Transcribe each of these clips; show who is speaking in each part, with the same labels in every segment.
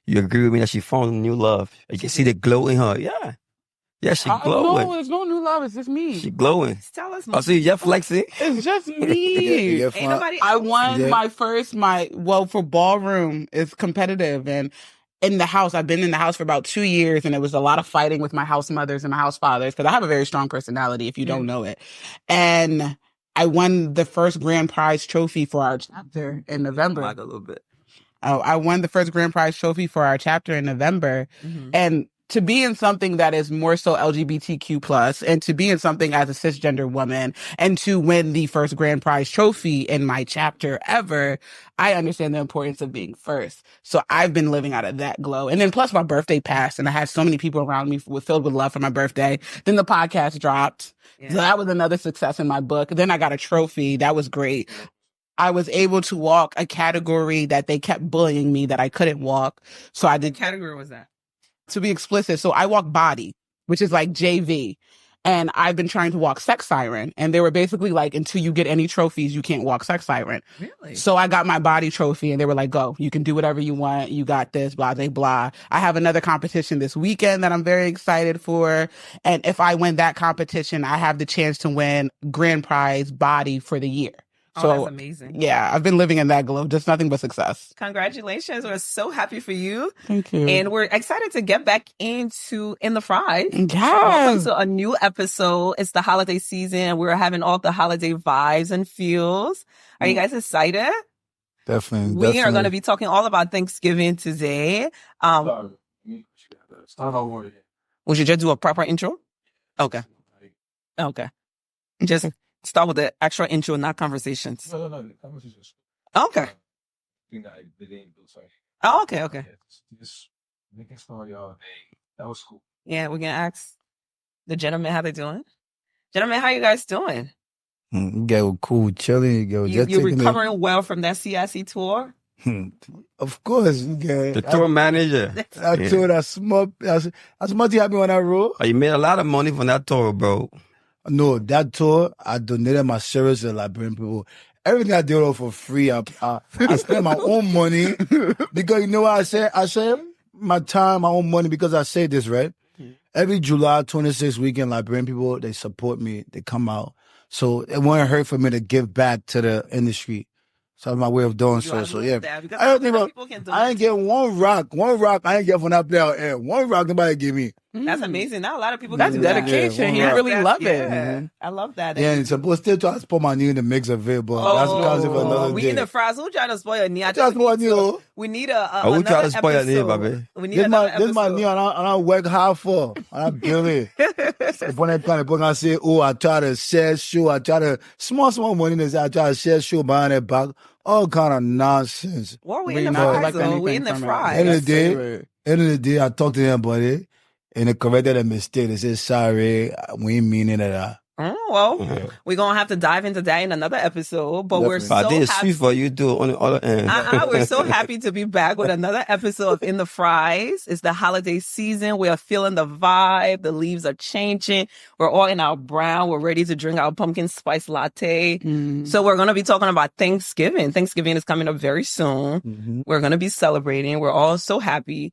Speaker 1: You agree with me that she found new love? You can see the glow in her. Yeah. Yeah, she glowing.
Speaker 2: No, there's no new love. It's just me.
Speaker 1: She glowing.
Speaker 3: Tell us
Speaker 1: Oh,
Speaker 3: more.
Speaker 1: so you're flexing?
Speaker 2: It's just me.
Speaker 3: Ain't nobody
Speaker 2: I
Speaker 3: else.
Speaker 2: won for ballroom, it's competitive. And in the house, I've been in the house for about 2 years, and it was a lot of fighting with my house mothers and my house fathers because I have a very strong personality, if you don't know it. And I won the first grand prize trophy for our chapter in November.
Speaker 1: Mic a little bit.
Speaker 2: I won the first grand prize trophy for our chapter in November. And to be in something that is more so LGBTQ plus, and to be in something as a cisgender woman, and to win the first grand prize trophy in my chapter ever, I understand the importance of being first. So I've been living out of that glow. And then plus my birthday passed, and I had so many people around me filled with love for my birthday. Then the podcast dropped. So that was another success in my book. Then I got a trophy. That was great. I was able to walk a category that they kept bullying me that I couldn't walk. So I did.
Speaker 3: What category was that?
Speaker 2: To be explicit, so I walk body, which is like JV. And I've been trying to walk sex siren. And they were basically like, until you get any trophies, you can't walk sex siren.
Speaker 3: Really?
Speaker 2: So I got my body trophy, and they were like, go, you can do whatever you want. You got this, blah, blah, blah. I have another competition this weekend that I'm very excited for. And if I win that competition, I have the chance to win grand prize body for the year. So,
Speaker 3: that's amazing.
Speaker 2: Yeah, I've been living in that glow, just nothing but success.
Speaker 3: Congratulations. We're so happy for you.
Speaker 2: Thank you.
Speaker 3: And we're excited to get back into In the Fries.
Speaker 2: Yes.
Speaker 3: Welcome to a new episode. It's the holiday season. We're having all the holiday vibes and feels. Are you guys excited?
Speaker 4: Definitely.
Speaker 3: We are going to be talking all about Thanksgiving today. We should just do a proper intro? Okay. Just start with the actual intro, not conversations.
Speaker 4: No, the conversations.
Speaker 3: Okay. Oh, okay.
Speaker 4: Yeah, just making sure y'all, that was cool.
Speaker 3: Yeah, we're going to ask the gentlemen how they're doing. Gentlemen, how you guys doing?
Speaker 4: You go cool, chilling.
Speaker 3: You're recovering well from that CIC tour?
Speaker 4: Of course, you get
Speaker 1: The tour manager.
Speaker 4: I told as much happy on that road.
Speaker 1: Oh, you made a lot of money from that tour, bro.
Speaker 4: No, that tour, I donated my service to Liberian people. Everything I did all for free. I spent my own money because you know what I said? I said my time, my own money, because I say this, right? Every July 26th weekend, Liberian people, they support me. They come out. So it wouldn't hurt for me to give back to the industry. So that's my way of doing so. So yeah, I don't think I ain't get one rock I ain't get from that player air. One rock nobody give me.
Speaker 3: That's amazing. Not a lot of people
Speaker 2: That's
Speaker 3: can do that.
Speaker 2: dedication.
Speaker 4: Yeah,
Speaker 2: You really love it.
Speaker 3: Yeah. I love that.
Speaker 4: Yeah, and supposed still try to put my knee in the mix of it, but that's a concept for another
Speaker 3: we
Speaker 4: day.
Speaker 3: in the fries. Who trying to spoil your knee?
Speaker 4: Just one knee.
Speaker 3: We need a
Speaker 1: Who
Speaker 3: another
Speaker 1: trying to spoil your knee,
Speaker 3: episode.
Speaker 1: baby?
Speaker 3: We need
Speaker 4: This
Speaker 3: another
Speaker 4: my
Speaker 3: episode.
Speaker 4: knee, and I work hard for. And I build it. When I kind of say, oh, I try to share show, I try to small money. I try to share show behind their back. All kind of nonsense.
Speaker 3: Well, we
Speaker 2: We
Speaker 3: in the
Speaker 2: not
Speaker 3: fries,
Speaker 2: like
Speaker 3: though. We in the
Speaker 2: anything from it.
Speaker 3: fries.
Speaker 4: End of the day, I talked to them about it, and they corrected a mistake. They said, sorry, we ain't meaning it.
Speaker 3: Well, we're going to have to dive into that in another episode, but we're
Speaker 4: Definitely.
Speaker 3: so
Speaker 1: I think it's
Speaker 3: happy.
Speaker 1: sweet for you too on the other end.
Speaker 3: We're so happy to be back with another episode of In the Fries. It's the holiday season. We are feeling the vibe. The leaves are changing. We're all in our brown. We're ready to drink our pumpkin spice latte. So we're going to be talking about Thanksgiving. Thanksgiving is coming up very soon. We're going to be celebrating. We're all so happy.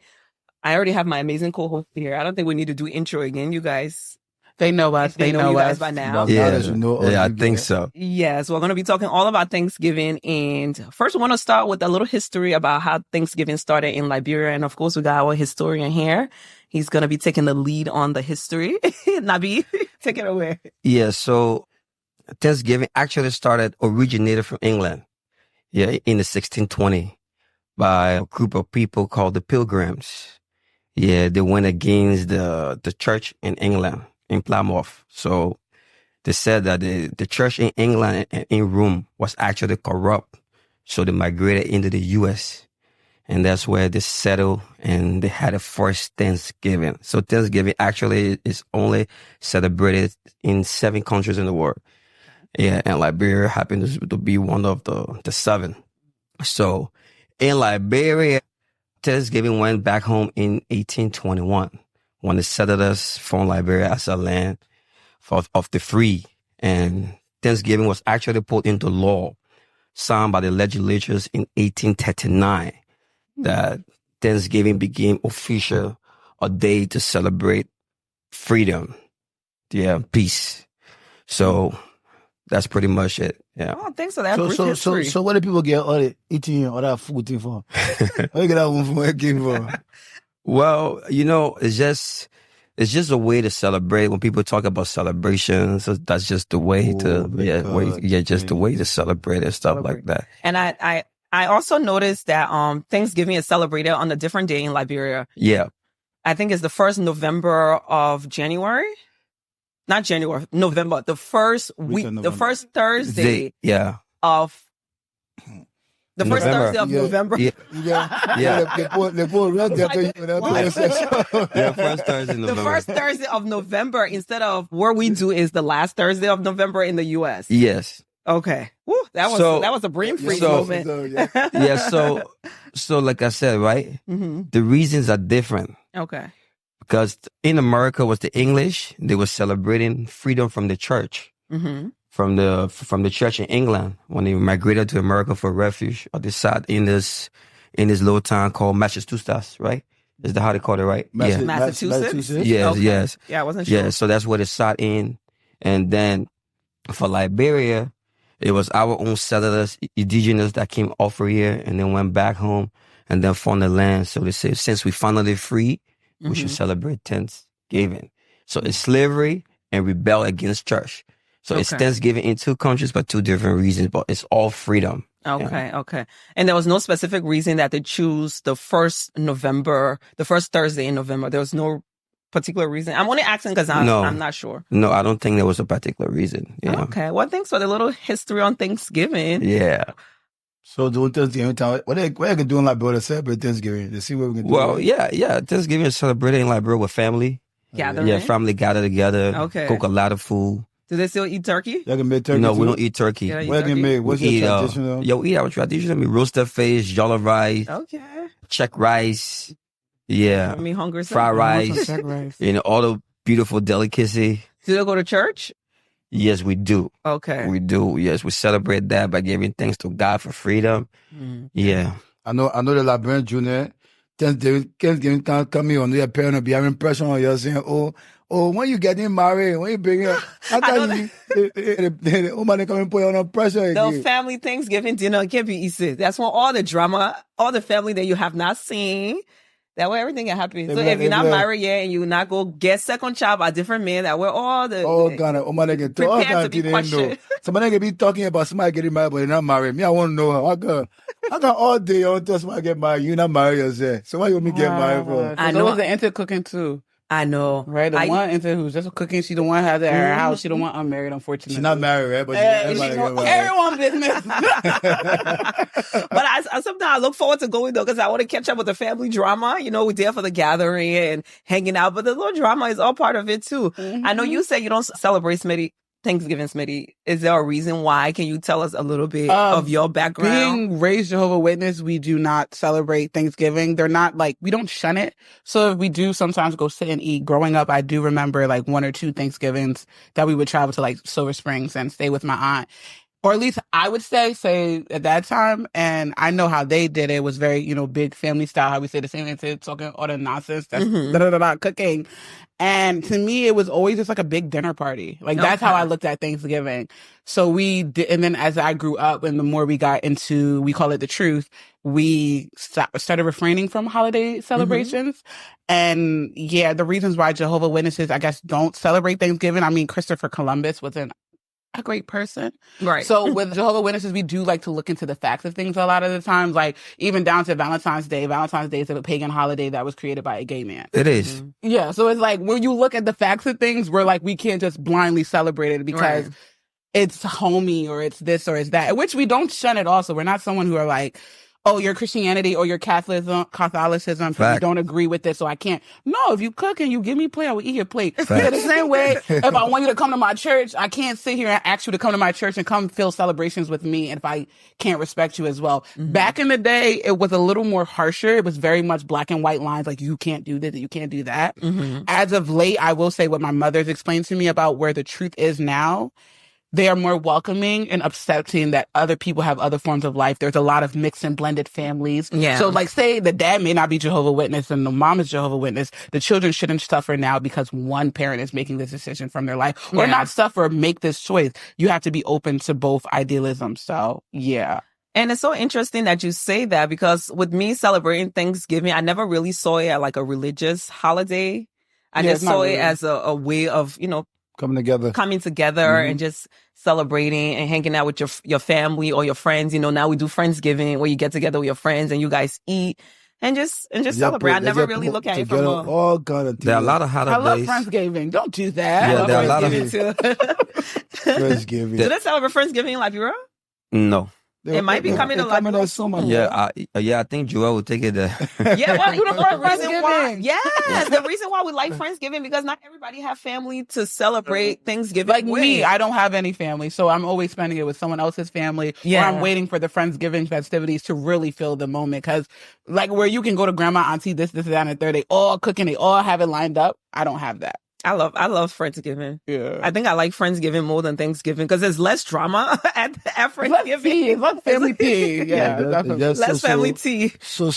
Speaker 3: I already have my amazing co-host here. I don't think we need to do intro again. You guys,
Speaker 2: They know us. They know
Speaker 3: you
Speaker 2: us
Speaker 3: guys by now.
Speaker 4: Yeah, that you know,
Speaker 1: I
Speaker 4: you
Speaker 1: think
Speaker 4: get.
Speaker 1: so.
Speaker 3: Yes, we're going to be talking all about Thanksgiving. And first, we want to start with a little history about how Thanksgiving started in Liberia. And of course, we got our historian here. He's going to be taking the lead on the history. Nabi, take it away.
Speaker 1: Yeah, so Thanksgiving actually originated from England. Yeah, in the 1620 by a group of people called the Pilgrims. Yeah, they went against the church in England, in Plymouth. So they said that the church in England and in Rome was actually corrupt. So they migrated into the U.S. And that's where they settled and they had a first Thanksgiving. So Thanksgiving actually is only celebrated in 7 countries in the world. Yeah, and Liberia happens to be one of the 7. So in Liberia, Thanksgiving went back home in 1821 when the settlers found Liberia as a land of the free. And Thanksgiving was actually put into law, signed by the legislatures in 1839, that Thanksgiving became official, a day to celebrate freedom. Yeah, peace. So that's pretty much it. Yeah.
Speaker 3: Oh, thanks for that brief history.
Speaker 4: So what do people get all the eating all that food thing for? What do you get that one for again for?
Speaker 1: Well, it's just a way to celebrate. When people talk about celebrations, so that's just the way the way to celebrate and stuff like that.
Speaker 3: And I also noticed that Thanksgiving is celebrated on a different day in Liberia.
Speaker 1: Yeah.
Speaker 3: I think it's the first November of January. Not January, November. The first week, the first Thursday of the first Thursday of November.
Speaker 1: Yeah.
Speaker 4: They put red there to you.
Speaker 1: First Thursday in November.
Speaker 3: The first Thursday of November instead of where we do is the last Thursday of November in the U.S.
Speaker 1: Yes.
Speaker 3: Okay. Woo, that was a brain freeze moment.
Speaker 1: So like I said, right?
Speaker 3: Mm-hmm.
Speaker 1: The reasons are different.
Speaker 3: Okay.
Speaker 1: Because in America was the English, they were celebrating freedom from the church, from the church in England when they migrated to America for refuge. Or they sat in this little town called Massachusetts, right? Is that how they call it, right?
Speaker 3: Massachusetts?
Speaker 1: Yes,
Speaker 3: okay.
Speaker 1: yes.
Speaker 3: Yeah, I wasn't sure.
Speaker 1: Yeah, so that's where they sat in. And then for Liberia, it was our own settlers, indigenous that came over here and then went back home and then found the land. So they say, since we finally free, we should celebrate Thanksgiving. So it's slavery and rebel against church. So it's Thanksgiving in two countries, but two different reasons, but it's all freedom.
Speaker 3: Okay. And there was no specific reason that they choose the first Thursday in November. There was no particular reason. I'm only asking because I'm not sure.
Speaker 1: No, I don't think there was a particular reason. Yeah.
Speaker 3: Okay. Well, thanks for the little history on Thanksgiving.
Speaker 1: Yeah.
Speaker 4: So doing Thanksgiving time, what you can do in Liberia to celebrate Thanksgiving? To see what we can do.
Speaker 1: Well, yeah. Thanksgiving is celebrating in Liberia with family.
Speaker 3: Gathering?
Speaker 1: Yeah, family gather together.
Speaker 3: Okay.
Speaker 1: Cook a lot of food.
Speaker 3: Do they still eat turkey?
Speaker 4: Y'all can make turkey
Speaker 1: No,
Speaker 4: too?
Speaker 1: we don't eat turkey.
Speaker 3: Yeah,
Speaker 4: What you can make? What's your traditional?
Speaker 1: We eat our traditional. We roasted fish, jollof rice,
Speaker 3: Okay.
Speaker 1: check rice. Yeah.
Speaker 3: Me hungry.
Speaker 1: Fried rice. All the beautiful delicacy.
Speaker 3: Do they go to church?
Speaker 1: Yes, we do.
Speaker 3: Okay.
Speaker 1: We do. Yes, we celebrate that by giving thanks to God for freedom. Yeah.
Speaker 4: I know the Liberian Junior. Thanksgiving time coming on, your parents will be having pressure on you saying, oh, when you getting married, when you bring it, the woman come and put you on pressure again.
Speaker 3: The family Thanksgiving dinner can be easy. That's when all the drama, all the family that you have not seen, that way everything can happen. So if you're not married yet and you not go get second child by different men, that way all the prepare to be questioned.
Speaker 4: Somebody can be talking about somebody getting married but they're not married. Me, I want to know I got all day on tell somebody get married. You not married yourself. So why you want me get married for?
Speaker 2: I know. The into cooking too.
Speaker 3: I know.
Speaker 2: Right? The one into who's just cooking, she don't want to have that at her house. She don't want unmarried, unfortunately.
Speaker 4: She's not married, right? But
Speaker 2: everyone business.
Speaker 3: But I sometimes look forward to going though, because I want to catch up with the family drama. We're there for the gathering and hanging out, but the little drama is all part of it too. I know you say you don't celebrate Thanksgiving, Smitty. Is there a reason why? Can you tell us a little bit of your background?
Speaker 2: Being raised Jehovah's Witness, we do not celebrate Thanksgiving. They're not we don't shun it. So if we do sometimes go sit and eat, growing up, I do remember one or two Thanksgivings that we would travel to Silver Springs and stay with my aunt. Or at least I would say at that time. And I know how they did it. It was very, big family style, how we say the same thing, talking all the nonsense. That's cooking. And to me, it was always just a big dinner party. That's how I looked at Thanksgiving. So we did, and then as I grew up and the more we got into, we call it the truth, we started refraining from holiday celebrations. And yeah, the reasons why Jehovah's Witnesses, I guess, don't celebrate Thanksgiving. I mean, Christopher Columbus was a great person.
Speaker 3: Right.
Speaker 2: So with Jehovah's Witnesses, we do like to look into the facts of things a lot of the times, even down to Valentine's Day. Valentine's Day is a pagan holiday that was created by a gay man.
Speaker 1: It is.
Speaker 2: Yeah. So it's when you look at the facts of things, we're we can't just blindly celebrate it because it's homey or it's this or it's that, which we don't shun it also. We're not someone who are oh, your Christianity or your Catholicism, you don't agree with this, so I can't. No, if you cook and you give me plate, I will eat your plate. Yeah, the same way, if I want you to come to my church, I can't sit here and ask you to come to my church and come fill celebrations with me, and if I can't respect you as well. Back in the day, it was a little more harsher. It was very much black and white lines, you can't do this, you can't do that. As of late, I will say what my mother's explained to me about where the truth is now. they are more welcoming and accepting that other people have other forms of life. There's a lot of mixed and blended families.
Speaker 3: Yeah.
Speaker 2: So like say the dad may not be Jehovah's Witness and the mom is Jehovah's Witness. The children shouldn't suffer now because one parent is making this decision from their life, or not suffer, make this choice. You have to be open to both idealism. So yeah.
Speaker 3: And it's so interesting that you say that, because with me celebrating Thanksgiving, I never really saw it as like a religious holiday. I just saw it as a way of,
Speaker 4: coming together
Speaker 3: and just celebrating and hanging out with your family or your friends. Now we do Friendsgiving where you get together with your friends and you guys eat and just celebrate. I never really look at it from
Speaker 4: all kind of things.
Speaker 1: There are a lot of holidays.
Speaker 2: I love Friendsgiving. Don't do that.
Speaker 1: Yeah, there are a lot of
Speaker 4: Friendsgiving.
Speaker 3: Do they celebrate Friendsgiving in Liberia?
Speaker 1: No.
Speaker 3: It might be coming to Liberia.
Speaker 1: I think Joel will take it there.
Speaker 3: Yeah, well,
Speaker 2: You don't
Speaker 3: the
Speaker 2: like
Speaker 3: reason why.
Speaker 2: Friendsgiving.
Speaker 3: Yes, the reason why we like Friendsgiving, because not everybody have family to celebrate Thanksgiving.
Speaker 2: Like
Speaker 3: with.
Speaker 2: me, I don't have any family, so I'm always spending it with someone else's family.
Speaker 3: Yeah.
Speaker 2: Or I'm waiting for the Friendsgiving festivities to really feel the moment. Because like where you can go to grandma, auntie, this, that, and the third, they all cooking, they all have it lined up. I don't have that.
Speaker 3: I love Friendsgiving.
Speaker 2: Yeah.
Speaker 3: I think I like Friendsgiving more than Thanksgiving because there's less drama at Friendsgiving.
Speaker 2: It's like family tea. Yeah,
Speaker 4: that's
Speaker 3: less family tea.
Speaker 4: So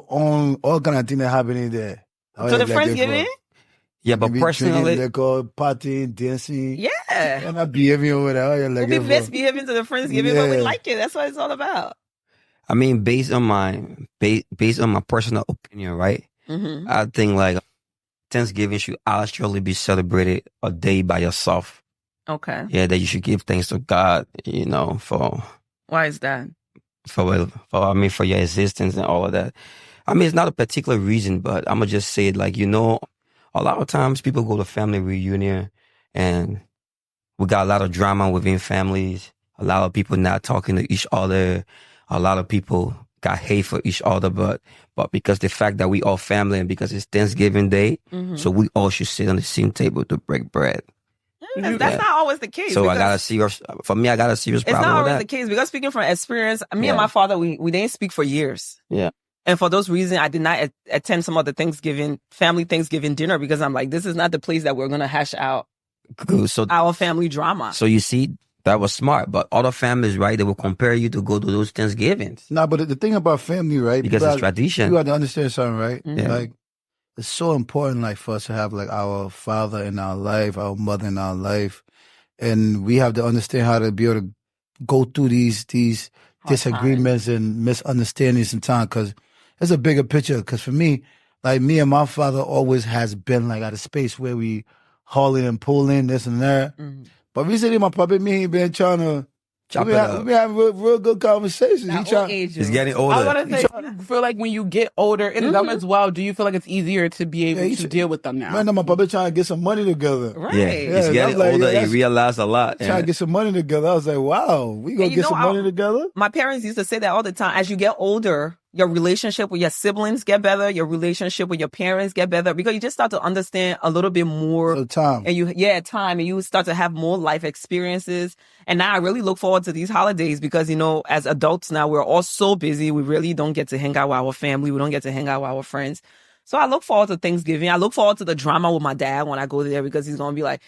Speaker 4: on all kind of things that happening there.
Speaker 3: So the Friendsgiving?
Speaker 1: Yeah, but personally,
Speaker 4: like partying, dancing.
Speaker 3: Yeah.
Speaker 4: And not behaving over there.
Speaker 3: We'll be misbehaving to the Friendsgiving, but we like it. That's what it's all about.
Speaker 1: I mean, based on my personal opinion, right?
Speaker 3: Mm-hmm.
Speaker 1: I think like Thanksgiving should actually be celebrated a day by yourself.
Speaker 3: Okay.
Speaker 1: Yeah, that you should give thanks to God, for
Speaker 3: Why is that?
Speaker 1: For your existence and all of that. I mean, it's not a particular reason, but I'm gonna just say it like, a lot of times people go to family reunion and we got a lot of drama within families, a lot of people not talking to each other, a lot of people got hate for each other, but because the fact that we all family and because it's Thanksgiving Day, so we all should sit on the same table to break bread.
Speaker 3: That's not always the case.
Speaker 1: So I got a serious problem with that.
Speaker 3: It's not always the case because speaking from experience, me and my father, we didn't speak for years.
Speaker 1: Yeah.
Speaker 3: And for those reasons, I did not attend some of the family Thanksgiving dinner because I'm like, this is not the place that we're going to hash out our family drama.
Speaker 1: So you see, that was smart. But other families, right, they will compare you to go to those Thanksgivings.
Speaker 4: No, but the thing about family, right?
Speaker 1: Because it's tradition.
Speaker 4: You have to understand something, right?
Speaker 3: Mm-hmm.
Speaker 4: Like, it's so important, like, for us to have, like, our father in our life, our mother in our life. And we have to understand how to be able to go through these disagreements and misunderstandings sometimes, because there's a bigger picture. Because for me, like, me and my father always has been, like, at a space where we hauling and pulling, this and that.
Speaker 3: Mm-hmm.
Speaker 4: But recently, my puppet, me, he been trying to
Speaker 1: chop it up.
Speaker 4: We have real good conversations.
Speaker 1: He's getting older.
Speaker 2: I want to say, you feel like when you get older, and them as well, do you feel like it's easier to be able to deal with them now?
Speaker 4: Man, my puppet trying to get some money together.
Speaker 3: Right.
Speaker 1: Yeah, he's getting older. He realized a lot.
Speaker 4: Trying to get some money together. I was like, wow, we gonna get some money together?
Speaker 3: My parents used to say that all the time. As you get older, your relationship with your siblings get better. Your relationship with your parents get better because you just start to understand a little bit more.
Speaker 4: So time.
Speaker 3: And you start to have more life experiences. And now I really look forward to these holidays because, as adults now, we're all so busy. We really don't get to hang out with our family. We don't get to hang out with our friends. So I look forward to Thanksgiving. I look forward to the drama with my dad when I go there because he's going to be like,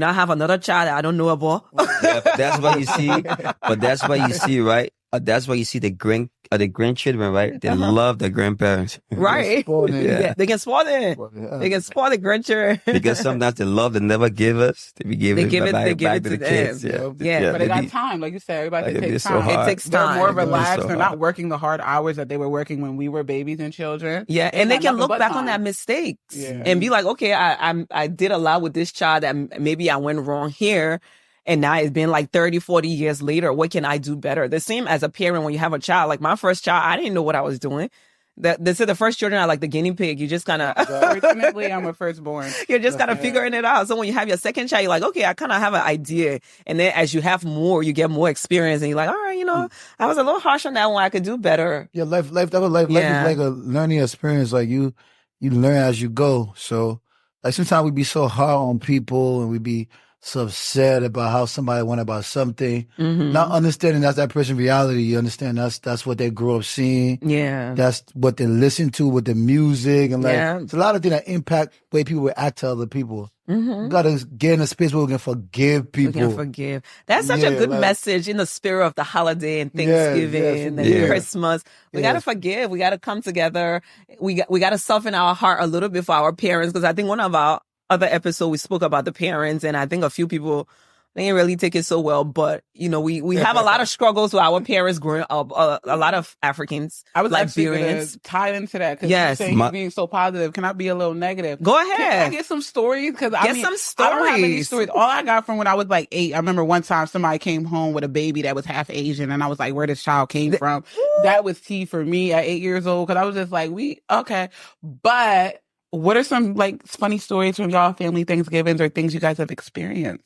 Speaker 3: I have another child that I don't know about.
Speaker 1: Yeah, that's what you see. But that's what you see, right? That's why you see the grandchildren, right? They love their grandparents.
Speaker 3: Right.
Speaker 1: Yeah.
Speaker 3: They can spoil it. They can spoil the grandchildren.
Speaker 1: Because sometimes the love they never give us, they give it back to the kids.
Speaker 3: Yeah.
Speaker 2: But it got time. Like you said, everybody takes
Speaker 1: so
Speaker 2: time.
Speaker 3: It takes
Speaker 2: They're
Speaker 3: time.
Speaker 2: more relaxed. They're not working the hard hours that they were working when we were babies and children.
Speaker 3: Yeah. And they can look back on that mistakes and be like, okay, I did a lot with this child that maybe I went wrong here. And now it's been like 30, 40 years later. What can I do better? The same as a parent when you have a child. Like my first child, I didn't know what I was doing. They said the first children are like the guinea pig. You just kind of...
Speaker 2: Fortunately, I'm a firstborn.
Speaker 3: You're just kind of figuring it out. So when you have your second child, you're like, okay, I kind of have an idea. And then as you have more, you get more experience. And you're like, all right, I was a little harsh on that one. I could do better.
Speaker 4: Yeah, life is like a learning experience. Like you learn as you go. So like sometimes we be so hard on people and we be so upset about how somebody went about something.
Speaker 3: Mhm.
Speaker 4: Not understanding that's that person's reality. You understand that's what they grew up seeing.
Speaker 3: Yeah.
Speaker 4: That's what they listen to with the music and like
Speaker 3: Yeah.
Speaker 4: it's a lot of things that impact the way people will act to other people.
Speaker 3: Mhm.
Speaker 4: You gotta get in a space where we can forgive
Speaker 3: We
Speaker 4: people.
Speaker 3: can forgive. That's such a
Speaker 4: Yeah,
Speaker 3: good
Speaker 4: like-
Speaker 3: message in the spirit of the holiday and
Speaker 4: Yes,
Speaker 3: Thanksgiving
Speaker 4: yes,
Speaker 3: and
Speaker 1: yeah.
Speaker 3: Christmas. We
Speaker 4: Yes.
Speaker 3: gotta forgive. We gotta come together. We gotta soften our heart a little bit for our parents, because I think one of our other episodes we spoke about the parents, and I think a few people they didn't really take it so well. But you know, we have a lot of struggles with our parents growing up. A lot of Africans,
Speaker 2: I was actually
Speaker 3: Liberians.
Speaker 2: gonna tie into that because
Speaker 3: Yes.
Speaker 2: you're saying you're being so positive. Can I be a little negative?
Speaker 3: Go
Speaker 2: Can I
Speaker 3: ahead.
Speaker 2: get some stories? Because I
Speaker 3: Get
Speaker 2: mean,
Speaker 3: some
Speaker 2: I don't have any
Speaker 3: stories.
Speaker 2: stories. All I got from when I was like 8. I remember one time somebody came home with a baby that was half Asian, and I was like, "Where this child came from?" That was tea for me at 8 years old because I was just like, okay." But what are some like funny stories from y'all family Thanksgivings or things you guys have experienced?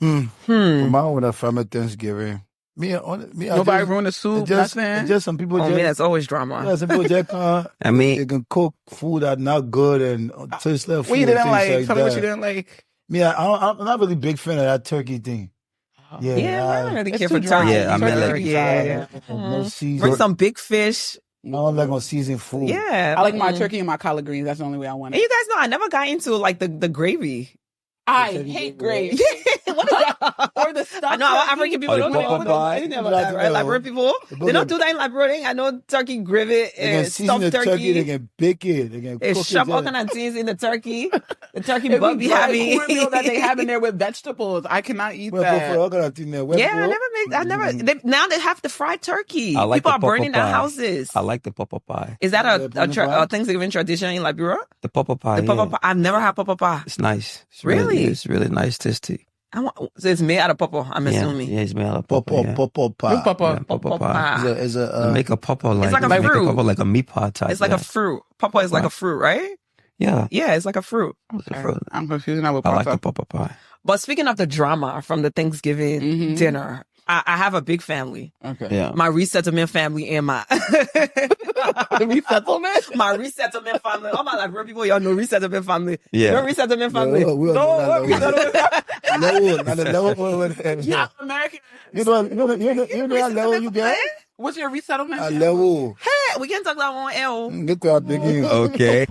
Speaker 4: Mine with a family Thanksgiving.
Speaker 2: Nobody ruined the soup, nothing.
Speaker 4: Just some people
Speaker 3: Oh
Speaker 4: just
Speaker 3: man, that's always drama.
Speaker 4: yeah, some people just
Speaker 1: I mean,
Speaker 4: they can cook food that's not good and tasteless food.
Speaker 2: What you didn't
Speaker 4: and
Speaker 2: like?
Speaker 4: things
Speaker 2: Tell me what
Speaker 4: that.
Speaker 2: you didn't like.
Speaker 4: Yeah, I'm not really a big fan of that turkey thing. Yeah,
Speaker 3: Yeah, I don't really
Speaker 2: It's
Speaker 3: care
Speaker 2: too
Speaker 3: for
Speaker 2: dry.
Speaker 3: turkey.
Speaker 1: Yeah, I mean, like-
Speaker 3: yeah.
Speaker 4: No season.
Speaker 3: Bring some big fish.
Speaker 4: I don't like on seasoned food.
Speaker 3: Yeah.
Speaker 2: I like my turkey and my collard greens. That's the only way I want
Speaker 3: And
Speaker 2: it.
Speaker 3: you guys know I never got into like the gravy.
Speaker 2: I hate gravy.
Speaker 3: What is that?
Speaker 2: Or the stuff.
Speaker 3: I know our African people
Speaker 1: Or the
Speaker 3: don't know
Speaker 1: papa
Speaker 3: what
Speaker 1: pie.
Speaker 3: I didn't know about that, right? Liberian people, they don't do that in Liberia. I know turkey gravy
Speaker 4: They can
Speaker 3: and
Speaker 4: season the
Speaker 3: stuffed
Speaker 4: turkey. They
Speaker 3: turkey.
Speaker 4: can bake it. They can
Speaker 3: They
Speaker 4: cook
Speaker 3: shove all
Speaker 4: it.
Speaker 3: kind of things in the turkey. The turkey
Speaker 2: It'd
Speaker 3: butt be
Speaker 2: dry
Speaker 3: heavy.
Speaker 2: cornmeal that they have in there with vegetables. I cannot eat
Speaker 4: Well,
Speaker 2: that.
Speaker 4: for all kind of thing there.
Speaker 3: Yeah, I never. Now they have the fried turkey.
Speaker 1: I like
Speaker 3: People
Speaker 1: the
Speaker 3: are burning
Speaker 1: papa
Speaker 3: their
Speaker 1: pie.
Speaker 3: houses.
Speaker 1: I like the papa pie.
Speaker 3: Is that
Speaker 4: The papa pie?
Speaker 3: a Thanksgiving tradition in Liberia?
Speaker 1: The papa pie.
Speaker 3: The papa
Speaker 1: yeah.
Speaker 3: pie. I've never had papa pie.
Speaker 1: It's nice. It's
Speaker 3: Really?
Speaker 1: It's really nice, tasty.
Speaker 3: So it's made out of papa, I'm
Speaker 1: Yeah,
Speaker 3: assuming.
Speaker 1: yeah, it's made out of papa.
Speaker 4: Papa,
Speaker 1: yeah.
Speaker 4: papa pie.
Speaker 2: What's papa?
Speaker 1: Yeah, papa pie.
Speaker 4: Is
Speaker 1: They
Speaker 4: a
Speaker 1: make a papa like,
Speaker 3: like a
Speaker 1: make
Speaker 3: fruit.
Speaker 1: a papa like a meat pie type.
Speaker 3: It's like
Speaker 1: yeah.
Speaker 3: a fruit. Papa is like a fruit, right?
Speaker 1: Yeah.
Speaker 3: Yeah, it's like a fruit.
Speaker 1: It's a fruit.
Speaker 2: I'm confused now with
Speaker 1: I like
Speaker 2: papa.
Speaker 1: the papa pie.
Speaker 3: But speaking of the drama from the Thanksgiving
Speaker 2: Mhm.
Speaker 3: dinner, I have a big family.
Speaker 2: Okay.
Speaker 1: Yeah.
Speaker 3: My resettlement family and my
Speaker 2: The resettlement?
Speaker 3: my resettlement family. All my Liberian people, y'all know resettlement family.
Speaker 1: Yeah.
Speaker 3: You know resettlement family.
Speaker 4: No, we don't know that level.
Speaker 2: Yeah, American.
Speaker 4: You know that level you get?
Speaker 2: What's your resettlement?
Speaker 4: A level.
Speaker 3: Hey, we can talk about one L.
Speaker 4: Look how big you.
Speaker 1: Okay.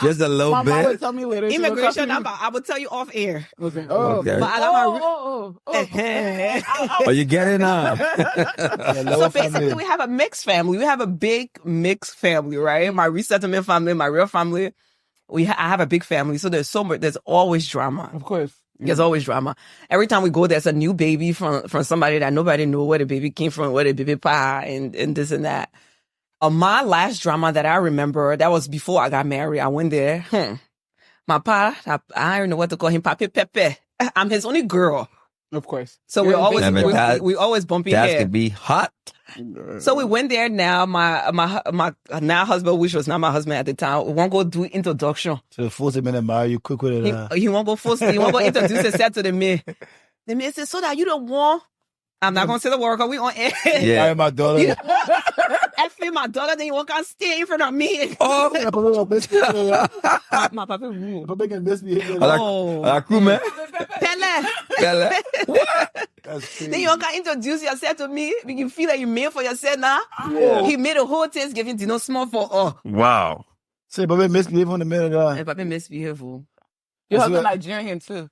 Speaker 1: Just a little
Speaker 2: My mom would
Speaker 1: bit.
Speaker 2: tell me later. She would
Speaker 3: Immigration
Speaker 2: come to
Speaker 3: number. I will tell you off air.
Speaker 2: me. Okay. Oh.
Speaker 1: Okay.
Speaker 3: But I got my
Speaker 1: Are you getting up?
Speaker 3: So basically, we have a mixed family. We have a big mixed family, right? My resettlement family, my real family. I have a big family, so there's so much. There's always drama.
Speaker 2: Of course.
Speaker 3: There's always drama. Every time we go, there's a new baby from somebody that nobody know where the baby came from, where the baby pie, and this and that. My last drama that I remember, that was before I got married. I went there. My pa, I don't know what to call him, Papi Pepe. I'm his only girl.
Speaker 2: Of course.
Speaker 3: So we
Speaker 2: You're
Speaker 3: always
Speaker 1: Yeah, but that-
Speaker 3: we always bumping
Speaker 1: That
Speaker 3: head.
Speaker 1: could be hot.
Speaker 3: So we went there now. My now husband, which was not my husband at the time, we want to go do introduction.
Speaker 4: So 40 minutes marry you quick with it.
Speaker 3: He won't go first. He won't go introduce himself to the man. The man said, "So that you don't want." I'm not gonna say the word because we on air.
Speaker 1: Yeah.
Speaker 4: Marry my daughter.
Speaker 3: Effing my daughter, then you won't come stay in front of me.
Speaker 1: Oh,
Speaker 3: My papa rude.
Speaker 1: crew man.
Speaker 3: Pele.
Speaker 1: Bella.
Speaker 4: That's
Speaker 3: Then
Speaker 4: crazy.
Speaker 3: you can introduce yourself to me. You can feel like you made for yourself now. He made a whole Thanksgiving dinner small for all.
Speaker 1: Wow.
Speaker 4: Say, but misbehave on the minute.
Speaker 3: And Papa misbehave.
Speaker 2: Your
Speaker 4: That's
Speaker 2: husband
Speaker 4: what-
Speaker 2: Nigerian too.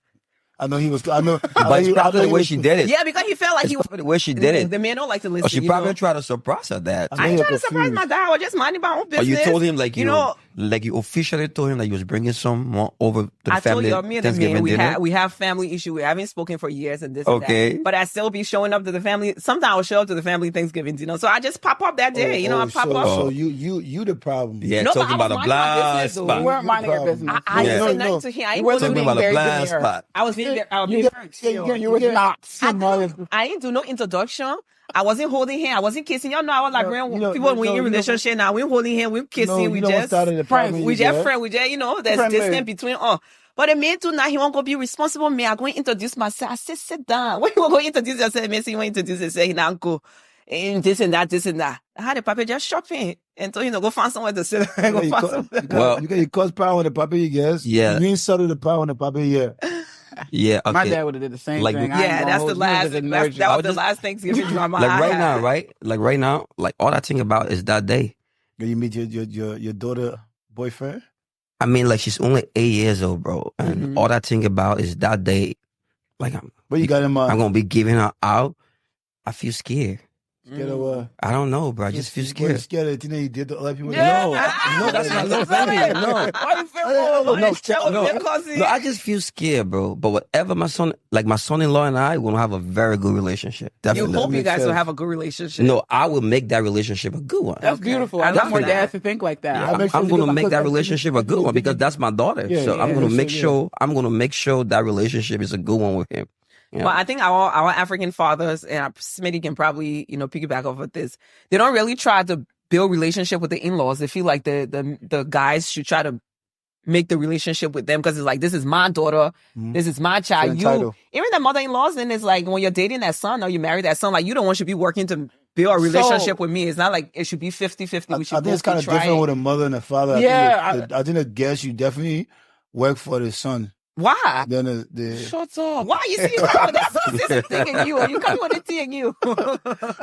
Speaker 4: I know he was. I know.
Speaker 1: But it's probably the way she did it.
Speaker 3: Yeah, because he felt like he was.
Speaker 1: Probably the way she did it.
Speaker 3: The man don't like to listen.
Speaker 1: Or she
Speaker 3: you
Speaker 1: probably
Speaker 3: know?
Speaker 1: tried to surprise her that.
Speaker 3: I ain't
Speaker 4: you're
Speaker 3: trying to surprise
Speaker 4: confused.
Speaker 3: my dad. I was just minding my own
Speaker 1: Or
Speaker 3: business.
Speaker 1: you told him like
Speaker 3: you know,
Speaker 1: like you officially told him that you was bringing someone over to the
Speaker 3: I told
Speaker 1: family
Speaker 3: you, me and the
Speaker 1: Thanksgiving
Speaker 3: man,
Speaker 1: dinner.
Speaker 3: we have family issue. We haven't spoken for years and this and
Speaker 1: Okay.
Speaker 3: that. But I still be showing up to the family. Sometimes I'll show up to the family Thanksgiving dinner. So I just pop up that day. I pop
Speaker 4: so,
Speaker 3: up.
Speaker 4: So you the problem.
Speaker 1: Yeah,
Speaker 3: No, but
Speaker 1: talking
Speaker 3: I
Speaker 1: about
Speaker 3: was
Speaker 1: a
Speaker 3: minding my
Speaker 1: blind
Speaker 3: business, though.
Speaker 2: You
Speaker 1: spot.
Speaker 2: weren't minding your
Speaker 4: problem.
Speaker 2: business.
Speaker 3: I
Speaker 1: Yeah.
Speaker 3: said
Speaker 4: No,
Speaker 3: nothing to him. I ain't
Speaker 2: You
Speaker 3: going
Speaker 2: wasn't
Speaker 3: to
Speaker 1: Talking
Speaker 2: being
Speaker 1: about a
Speaker 2: very
Speaker 1: blind
Speaker 2: good there.
Speaker 1: spot.
Speaker 3: I was being
Speaker 2: You was not.
Speaker 3: I didn't do no introduction. I wasn't holding hand. I wasn't kissing. Y'all know I was like,
Speaker 4: You know,
Speaker 3: people when
Speaker 4: no,
Speaker 3: we in
Speaker 4: you know-
Speaker 3: relationship now, we holding hand, we kissing, we
Speaker 4: what
Speaker 3: just
Speaker 4: started the
Speaker 2: friends.
Speaker 4: problem
Speaker 3: we
Speaker 4: you
Speaker 3: just
Speaker 4: get?
Speaker 3: friend, we just, there's
Speaker 2: Friendly.
Speaker 3: distance between us. But the man too now, he won't go be responsible man. I'm going to introduce myself. I said, sit down. When you want to go introduce yourself, man, say you want to introduce yourself, he now uncle. And this and that, this and that. I had the papa just shopping and told him to go find somewhere to sit. Go
Speaker 4: You
Speaker 3: find
Speaker 4: cause,
Speaker 3: somewhere.
Speaker 1: Well-
Speaker 4: you cause power on the puppy, yes.
Speaker 1: Yeah.
Speaker 4: You ain't settle the power on the puppy yet.
Speaker 1: Yeah, okay.
Speaker 2: My dad would have did the same
Speaker 1: Like,
Speaker 2: thing. I ain't
Speaker 3: Yeah,
Speaker 2: gonna
Speaker 3: that's
Speaker 2: hold
Speaker 3: the
Speaker 2: you. He
Speaker 3: last.
Speaker 2: was just
Speaker 3: That
Speaker 2: nerd you.
Speaker 3: was the last Thanksgiving drama.
Speaker 1: like
Speaker 3: I
Speaker 1: right
Speaker 3: had.
Speaker 1: now, right? Like right now, like all I think about is that day.
Speaker 4: When you meet your daughter boyfriend?
Speaker 1: I mean, like she's only 8 years old, bro, and
Speaker 3: Mhm.
Speaker 1: all I think about is that day. Like
Speaker 4: What you got in mind?
Speaker 1: I'm gonna be giving her out. I feel scared.
Speaker 4: Scared of what?
Speaker 1: I don't know, bro. I just feel
Speaker 4: What,
Speaker 1: scared.
Speaker 4: scared of the thing that you did to other people?
Speaker 2: Yeah.
Speaker 1: No, that's not no funny. No,
Speaker 2: Why you feel
Speaker 1: no,
Speaker 3: no.
Speaker 1: no. I just feel scared, bro. But whatever my son-in-law and I will have a very good relationship.
Speaker 3: You
Speaker 1: Definitely.
Speaker 3: hope you
Speaker 4: makes
Speaker 3: guys will
Speaker 4: sense.
Speaker 3: have a good relationship.
Speaker 1: No, I will make that relationship a good one.
Speaker 2: That's
Speaker 3: Okay.
Speaker 2: beautiful.
Speaker 3: I
Speaker 2: I
Speaker 3: love
Speaker 2: want more
Speaker 3: that.
Speaker 2: dads to think like that.
Speaker 4: Yeah,
Speaker 1: I'm going to make that relationship a good one because that's my daughter.
Speaker 4: Yeah,
Speaker 1: so
Speaker 4: yeah,
Speaker 1: I'm going to
Speaker 4: yeah,
Speaker 1: make
Speaker 4: yeah.
Speaker 1: sure that relationship is a good one with him. Yeah.
Speaker 3: Well, I think our African fathers, and Smitty can probably, piggyback off of this, they don't really try to build relationship with the in-laws. They feel like the guys should try to make the relationship with them because it's like, this is my daughter, this is my child.
Speaker 4: entitled.
Speaker 3: Even the mother-in-laws, then it's like when you're dating that son or you marry that son, like you don't want to be working to build a relationship with me. It's not like it should be 50-50. We should
Speaker 4: I think it's kind of
Speaker 3: try
Speaker 4: different
Speaker 3: it.
Speaker 4: with a mother and a father.
Speaker 2: Yeah,
Speaker 4: I think the guess you definitely work for the son.
Speaker 3: Why?
Speaker 4: Then the
Speaker 2: Shut up.
Speaker 3: Why you see you coming with this thing in you? Or you coming with this thing in you?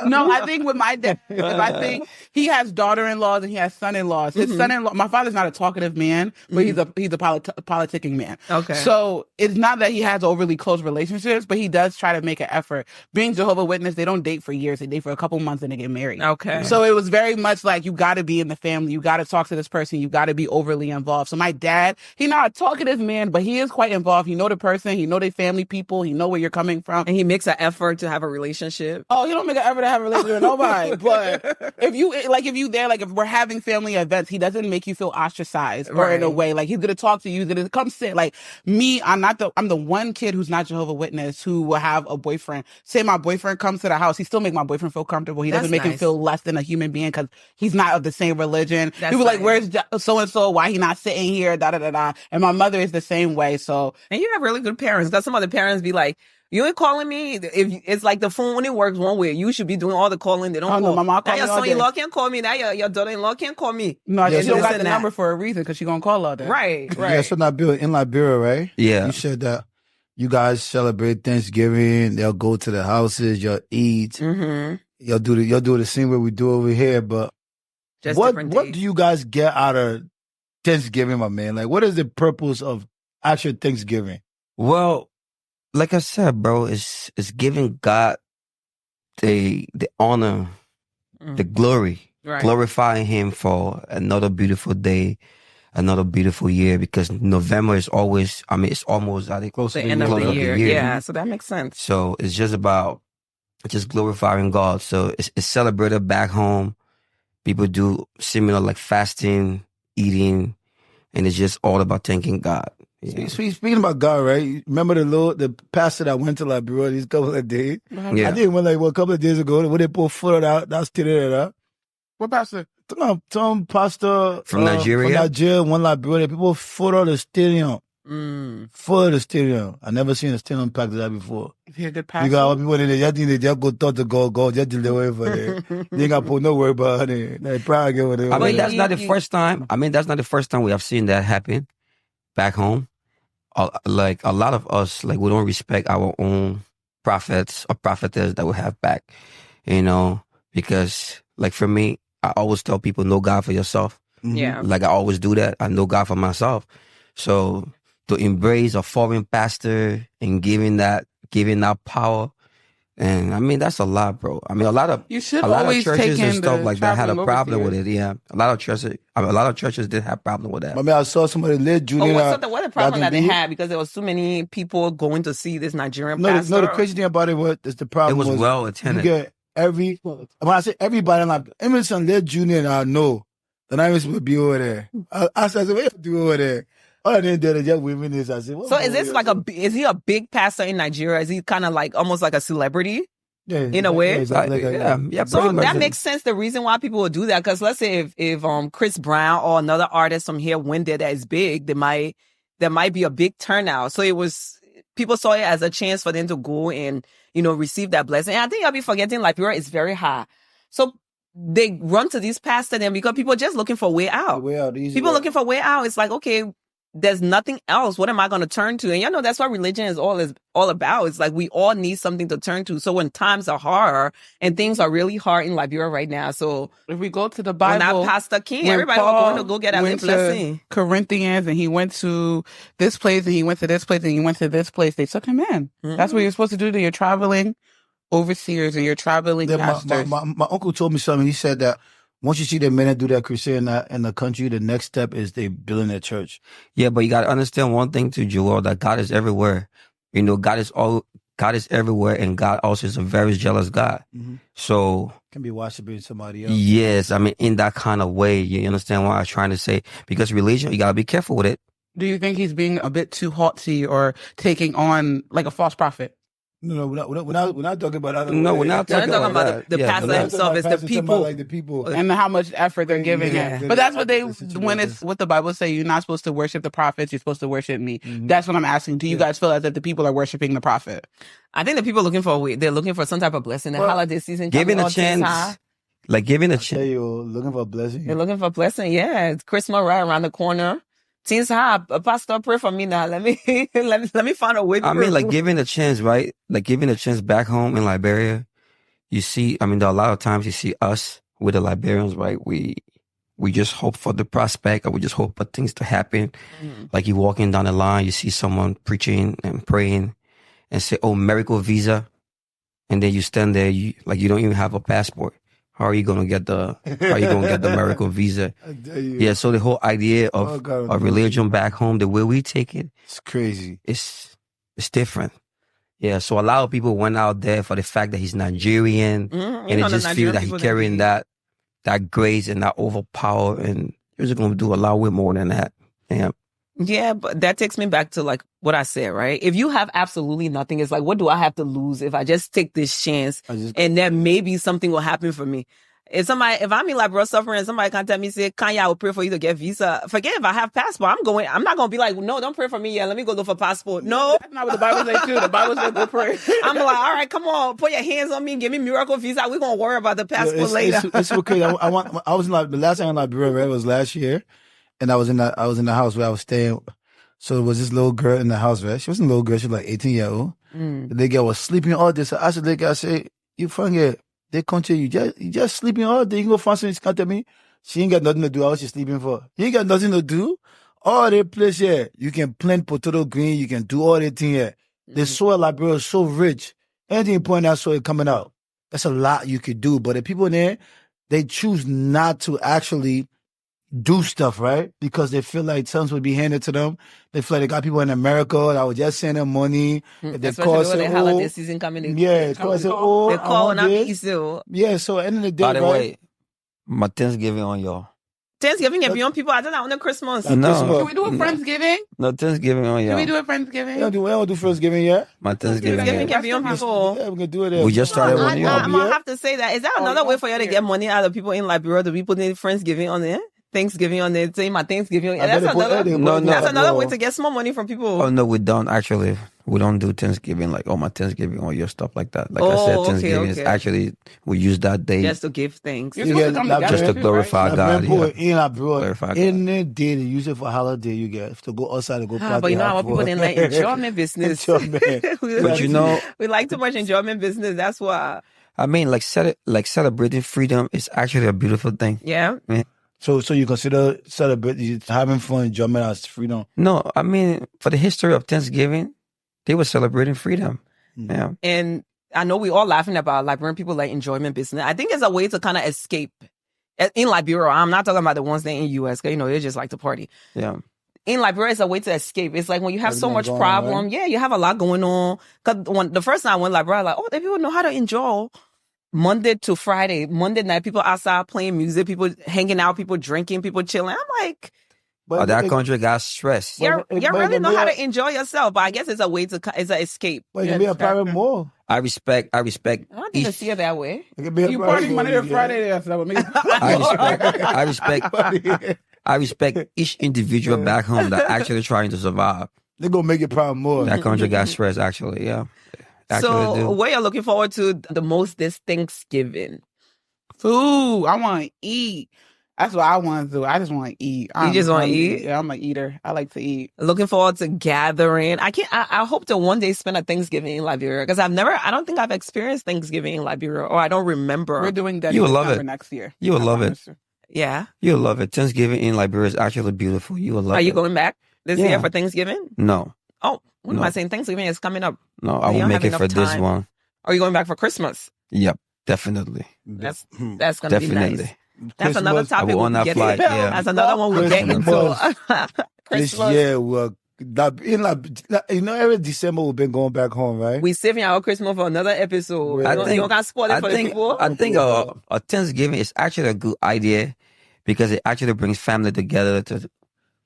Speaker 2: No, I think with my dad, I think he has daughter-in-laws and he has son-in-laws. His son-in-law, my father's not a talkative man, but he's a politicking man.
Speaker 3: Okay.
Speaker 2: So it's not that he has overly close relationships, but he does try to make an effort. Being Jehovah's Witness, they don't date for years. They date for a couple months and they get married.
Speaker 3: Okay.
Speaker 2: So it was very much like you got to be in the family. You got to talk to this person. You got to be overly involved. So my dad, he's not a talkative man, but he is quite involved. He know the person. He know their family people. He know where you're coming from.
Speaker 3: And he makes an effort to have a relationship.
Speaker 2: Oh, he don't make an effort to have a relationship with nobody. But if you there, if we're having family events, he doesn't make you feel ostracized or in a
Speaker 3: Right.
Speaker 2: way. Like he's gonna talk to you. He's gonna come sit. Like me, I'm the one kid who's not Jehovah's Witness who will have a boyfriend. Say my boyfriend comes to the house, he still make my boyfriend feel comfortable. He doesn't
Speaker 3: That's
Speaker 2: make him
Speaker 3: nice.
Speaker 2: feel less than a human being because he's not of the same religion.
Speaker 3: That's
Speaker 2: People like,
Speaker 3: nice.
Speaker 2: where's so and so? Why he not sitting here? Da da da da. And my mother is the same way. So
Speaker 3: And you have really good parents. Because some other parents be like, you ain't calling me. If it's like the phone only works one way. You should be doing all the calling. They don't
Speaker 2: Oh, no,
Speaker 3: call.
Speaker 2: my mom
Speaker 3: Now
Speaker 2: call
Speaker 3: your
Speaker 2: me all
Speaker 3: son-in-law can't call me. Now your daughter-in-law can't call me.
Speaker 2: no,
Speaker 4: Yeah,
Speaker 2: she
Speaker 4: so
Speaker 2: don't got
Speaker 3: this
Speaker 2: the
Speaker 3: and
Speaker 2: number
Speaker 3: that.
Speaker 2: for a reason because she gonna call all day.
Speaker 3: Right,
Speaker 4: Yeah,
Speaker 3: right.
Speaker 4: so now in Liberia, right?
Speaker 1: Yeah.
Speaker 4: You said that you guys celebrate Thanksgiving. They'll go to the houses. You'll eat.
Speaker 3: Mm-hmm.
Speaker 4: You'll do the same way we do over here. But
Speaker 3: Just
Speaker 4: what
Speaker 3: different
Speaker 4: what
Speaker 3: days.
Speaker 4: do you guys get out of Thanksgiving, my man? Like, what is the purpose of actual Thanksgiving?
Speaker 1: Well, like I said, bro, it's giving God the honor, the glory,
Speaker 3: Right.
Speaker 1: glorifying Him for another beautiful day, another beautiful year. Because November is always, it's almost at the
Speaker 4: Close
Speaker 3: The
Speaker 4: to
Speaker 3: end of
Speaker 1: close
Speaker 3: the
Speaker 1: of the
Speaker 3: year.
Speaker 1: year.
Speaker 3: Yeah, so that makes sense.
Speaker 1: So it's just about just glorifying God. So it's celebrated back home. People do similar like fasting, eating, and it's just all about thanking God. Yeah.
Speaker 4: Speaking about God, right? You remember the pastor that went to Liberia these couple of days?
Speaker 1: Yeah.
Speaker 4: I think a couple of days ago when they put foot out, that's still
Speaker 2: What pastor?
Speaker 4: Some pastor
Speaker 1: From Nigeria?
Speaker 4: From Nigeria, one Liberia, people foot out the stadium. Full of the stadium. I never seen a stadium packed like that before.
Speaker 2: Is he a good
Speaker 4: You
Speaker 2: pastor?
Speaker 4: got people in there, just think they just go talk to God, just deliver for them. They ain't got to put no word about it. They probably get what they
Speaker 1: I
Speaker 4: want.
Speaker 1: mean, that's
Speaker 3: you-
Speaker 1: not the
Speaker 3: you-
Speaker 1: first time. That's not the first time we have seen that happen back home. Like a lot of us, like we don't respect our own prophets or prophetess that we have back, because like for me, I always tell people, know God for yourself.
Speaker 3: Yeah.
Speaker 1: Like I always do that. I know God for myself. So to embrace a foreign pastor and giving that power, and that's a lot, bro. A lot of
Speaker 2: You should
Speaker 1: a lot of
Speaker 2: always
Speaker 1: churches
Speaker 2: take
Speaker 1: and
Speaker 2: in
Speaker 1: stuff
Speaker 2: the
Speaker 1: like that had a
Speaker 2: traveling
Speaker 1: problem with
Speaker 2: overseers.
Speaker 1: it. Yeah, a lot of churches did have problem with that.
Speaker 4: I mean, I saw somebody late junior.
Speaker 3: What the problem that they
Speaker 4: do it.
Speaker 3: had? Because there was too many people going to see this Nigerian
Speaker 4: No,
Speaker 3: pastor.
Speaker 4: the crazy thing about it was the problem
Speaker 1: It was well
Speaker 4: you
Speaker 1: attended.
Speaker 4: get when I say everybody, like Emerson late junior, and I know that I was supposed to be over there. I said, what you do over there? All I didn't do is just women this. I said,
Speaker 3: So is this is he a big pastor in Nigeria? Is he kind of like almost like a celebrity? In a way?
Speaker 1: Yeah,
Speaker 3: So
Speaker 1: pretty much.
Speaker 3: that makes sense. The reason why people would do that, because let's say if Chris Brown or another artist from here went there that is big, there might be a big turnout. So people saw it as a chance for them to go and receive that blessing. And I think I'll be forgetting Liberia is very high, so they run to these pastors then because people are just looking for a way out.
Speaker 4: The way out, the easy
Speaker 3: People
Speaker 4: way.
Speaker 3: looking for a way out. It's like, okay, there's nothing else. What am I going to turn to? And that's what religion is all about. It's like we all need something to turn to. So when times are hard and things are really hard in Liberia right now, so
Speaker 2: if we go to the Bible,
Speaker 3: when Pastor King,
Speaker 2: when
Speaker 3: everybody was going to go get a blessing.
Speaker 2: Corinthians, and he went to this place, and he went to this place, and he went to this place. They took him in. That's what you're supposed to do. You're traveling overseers and you're traveling pastors.
Speaker 4: My uncle told me something. He said that once you see the men do that crusade in the country, the next step is they building a church.
Speaker 1: Yeah, but you got to understand one thing too, Joel, that God is everywhere. God is everywhere, and God also is a very jealous God.
Speaker 4: Mm-hmm.
Speaker 1: So
Speaker 4: can be worshiping somebody else.
Speaker 1: Yes, I mean in that kind of way. You understand what I was trying to say? Because religion, you got to be careful with it.
Speaker 2: Do you think he's being a bit too haughty or taking on like a false prophet?
Speaker 4: No, we're not talking about that.
Speaker 1: No, we're not talking about
Speaker 3: the pastor himself. It's the people.
Speaker 4: Like the people.
Speaker 2: And how much effort they're giving it. But that's what when it's what the Bible say, you're not supposed to worship the prophets, you're supposed to worship me. Mm-hmm. That's what I'm asking. Do you guys feel as if the people are worshiping the prophet?
Speaker 3: I think the people they're looking for some type of blessing. The holiday season.
Speaker 1: Giving a chance. Like giving a chance.
Speaker 4: You're looking for a blessing.
Speaker 3: You're looking for a blessing, yeah. It's Christmas right around the corner. Things high. Pastor, pray for me now. Let me find a way.
Speaker 1: I mean, like giving a chance, right? Like giving a chance back home in Liberia. You see, I mean, there are a lot of times you see us with the Liberians, right? We just hope for the prospect, or we just hope for things to happen. Mm-hmm. Like you walking down the line, you see someone preaching and praying, and say, "Oh, miracle visa," and then you stand there, you don't even have a passport. How are you gonna get the miracle visa? Yeah, so the whole idea of religion back home, the way we take it,
Speaker 4: it's crazy.
Speaker 1: It's different. Yeah, so a lot of people went out there for the fact that he's Nigerian, and they just feel that he's carrying that grace and that overpower, and you're just gonna do a lot way more than that. Yeah.
Speaker 3: Yeah, but that takes me back to like what I said, right? If you have absolutely nothing, it's like, what do I have to lose if I just take this chance and then maybe something will happen for me? If I'm in Liberia suffering and somebody contact me and say, Kanye, I will pray for you to get visa. Forget if I have passport. I'm not going to be like, no, don't pray for me yet. Let me go look for passport. No.
Speaker 2: That's not what the Bible says too. The Bible says go pray.
Speaker 3: I'm like, all right, come on, put your hands on me, give me miracle visa. We're going to worry about the passport later.
Speaker 4: It's okay. I was in the last time in Liberia, right, was last year. And I was in the house where I was staying. So there was this little girl in the house, right? She wasn't a little girl. She was like 18-year-old. The little girl was sleeping all day. So I said, I say, you from here? They country, you just sleeping all day. You can go find something to contact me. She ain't got nothing to do. How she sleeping for? You ain't got nothing to do. All the place here, you can plant potato green. You can do all the thing here. The soil Liberia is so rich. Anything you put in that soil coming out. That's a lot you could do. But the people in there, they choose not to actually do stuff, right? Because they feel like something would be handed to them. They feel like they got people in America that would just send them money.
Speaker 3: They call the holiday season coming in.
Speaker 4: Yeah, they call
Speaker 3: not easy.
Speaker 4: Yeah, so at the end of the day,
Speaker 1: by the way, my Thanksgiving on y'all.
Speaker 3: Thanksgiving and beyond people. I don't know on the Christmas.
Speaker 2: No. Can we do a Friendsgiving?
Speaker 1: No, Thanksgiving on y'all.
Speaker 2: Can we do a Friendsgiving?
Speaker 4: We don't do Friendsgiving yet.
Speaker 1: My Thanksgiving
Speaker 3: can beyond people.
Speaker 4: Yeah, we can do it.
Speaker 1: We just started one year.
Speaker 3: I'm going to have to say that. Is that another way for you to get money out of people in Liberia? Do people need Friendsgiving on there? Thanksgiving on there, say my Thanksgiving. That's another way to get small money from people.
Speaker 1: Oh no, we don't actually. We don't do Thanksgiving like my Thanksgiving or your stuff like that. Like I said, Thanksgiving is actually we use that day
Speaker 3: just to give thanks.
Speaker 1: Just to glorify God.
Speaker 4: Any day they use it for holiday, you get to go outside and go party.
Speaker 3: But you know how people didn't like enjoyment business.
Speaker 1: But
Speaker 3: we like too much enjoyment business. That's why.
Speaker 1: I mean, like celebrating freedom is actually a beautiful thing.
Speaker 3: Yeah.
Speaker 4: So you consider celebrating, having fun, enjoyment as freedom?
Speaker 1: No, I mean, for the history of Thanksgiving, they were celebrating freedom. Mm-hmm. Yeah.
Speaker 3: And I know we all laughing about Liberian people like enjoyment business. I think it's a way to kind of escape. In Liberia, I'm not talking about the ones that in U.S., because, they just like to party.
Speaker 1: Yeah.
Speaker 3: In Liberia, it's a way to escape. It's like when you have so much problem, you have a lot going on. Because the first time I went to Liberia, like, the people know how to enjoy Monday to Friday, Monday night, people outside playing music, people hanging out, people drinking, people chilling. I'm like,
Speaker 1: that country got stressed.
Speaker 3: You really know how to enjoy yourself, but I guess it's a way to, it's an escape.
Speaker 4: But it can be a private mall.
Speaker 1: I respect.
Speaker 3: I don't even see it that way.
Speaker 2: You party Monday to Friday. That's what me.
Speaker 1: I respect each individual back home that actually trying to survive.
Speaker 4: They're going to make it private more.
Speaker 1: That country got stressed, actually, yeah.
Speaker 3: So, what you're looking forward to the most this Thanksgiving?
Speaker 2: Food. I want to eat. That's what I want to do. I just want to eat.
Speaker 3: You just want to
Speaker 2: hungry.
Speaker 3: eat?
Speaker 2: Yeah, I'm an eater. I like to eat.
Speaker 3: Looking forward to gathering. I hope to one day spend a Thanksgiving in Liberia because I don't think I've experienced Thanksgiving in Liberia, or I don't remember.
Speaker 2: We're doing that
Speaker 1: You
Speaker 2: in
Speaker 1: will love
Speaker 2: December
Speaker 1: it.
Speaker 2: next year.
Speaker 1: You will love it.
Speaker 3: Yeah.
Speaker 1: You'll love it. Thanksgiving in Liberia is actually beautiful. You will love it.
Speaker 3: Are you going back this
Speaker 1: Yeah.
Speaker 3: year for Thanksgiving?
Speaker 1: No.
Speaker 3: Oh, what am
Speaker 1: No.
Speaker 3: I saying? Thanksgiving is coming up.
Speaker 1: No, I
Speaker 3: You
Speaker 1: will
Speaker 3: don't
Speaker 1: make
Speaker 3: have
Speaker 1: it for
Speaker 3: enough
Speaker 1: this
Speaker 3: time.
Speaker 1: one.
Speaker 3: Are you going back for Christmas?
Speaker 1: Yep, definitely.
Speaker 3: That's going to be
Speaker 1: Definitely.
Speaker 3: nice. That's another
Speaker 4: Christmas-
Speaker 3: topic
Speaker 1: I will
Speaker 3: we'll
Speaker 1: on that
Speaker 3: get
Speaker 1: flight,
Speaker 3: into.
Speaker 1: yeah.
Speaker 3: That's another one we'll get into.
Speaker 4: This
Speaker 3: Christmas.
Speaker 4: year, every December we've been going back home, right?
Speaker 3: We saving our Christmas for another episode.
Speaker 4: I
Speaker 3: You
Speaker 1: think-
Speaker 3: don't got spoil it for the people.
Speaker 1: I think a Thanksgiving is actually a good idea because it actually brings family together to,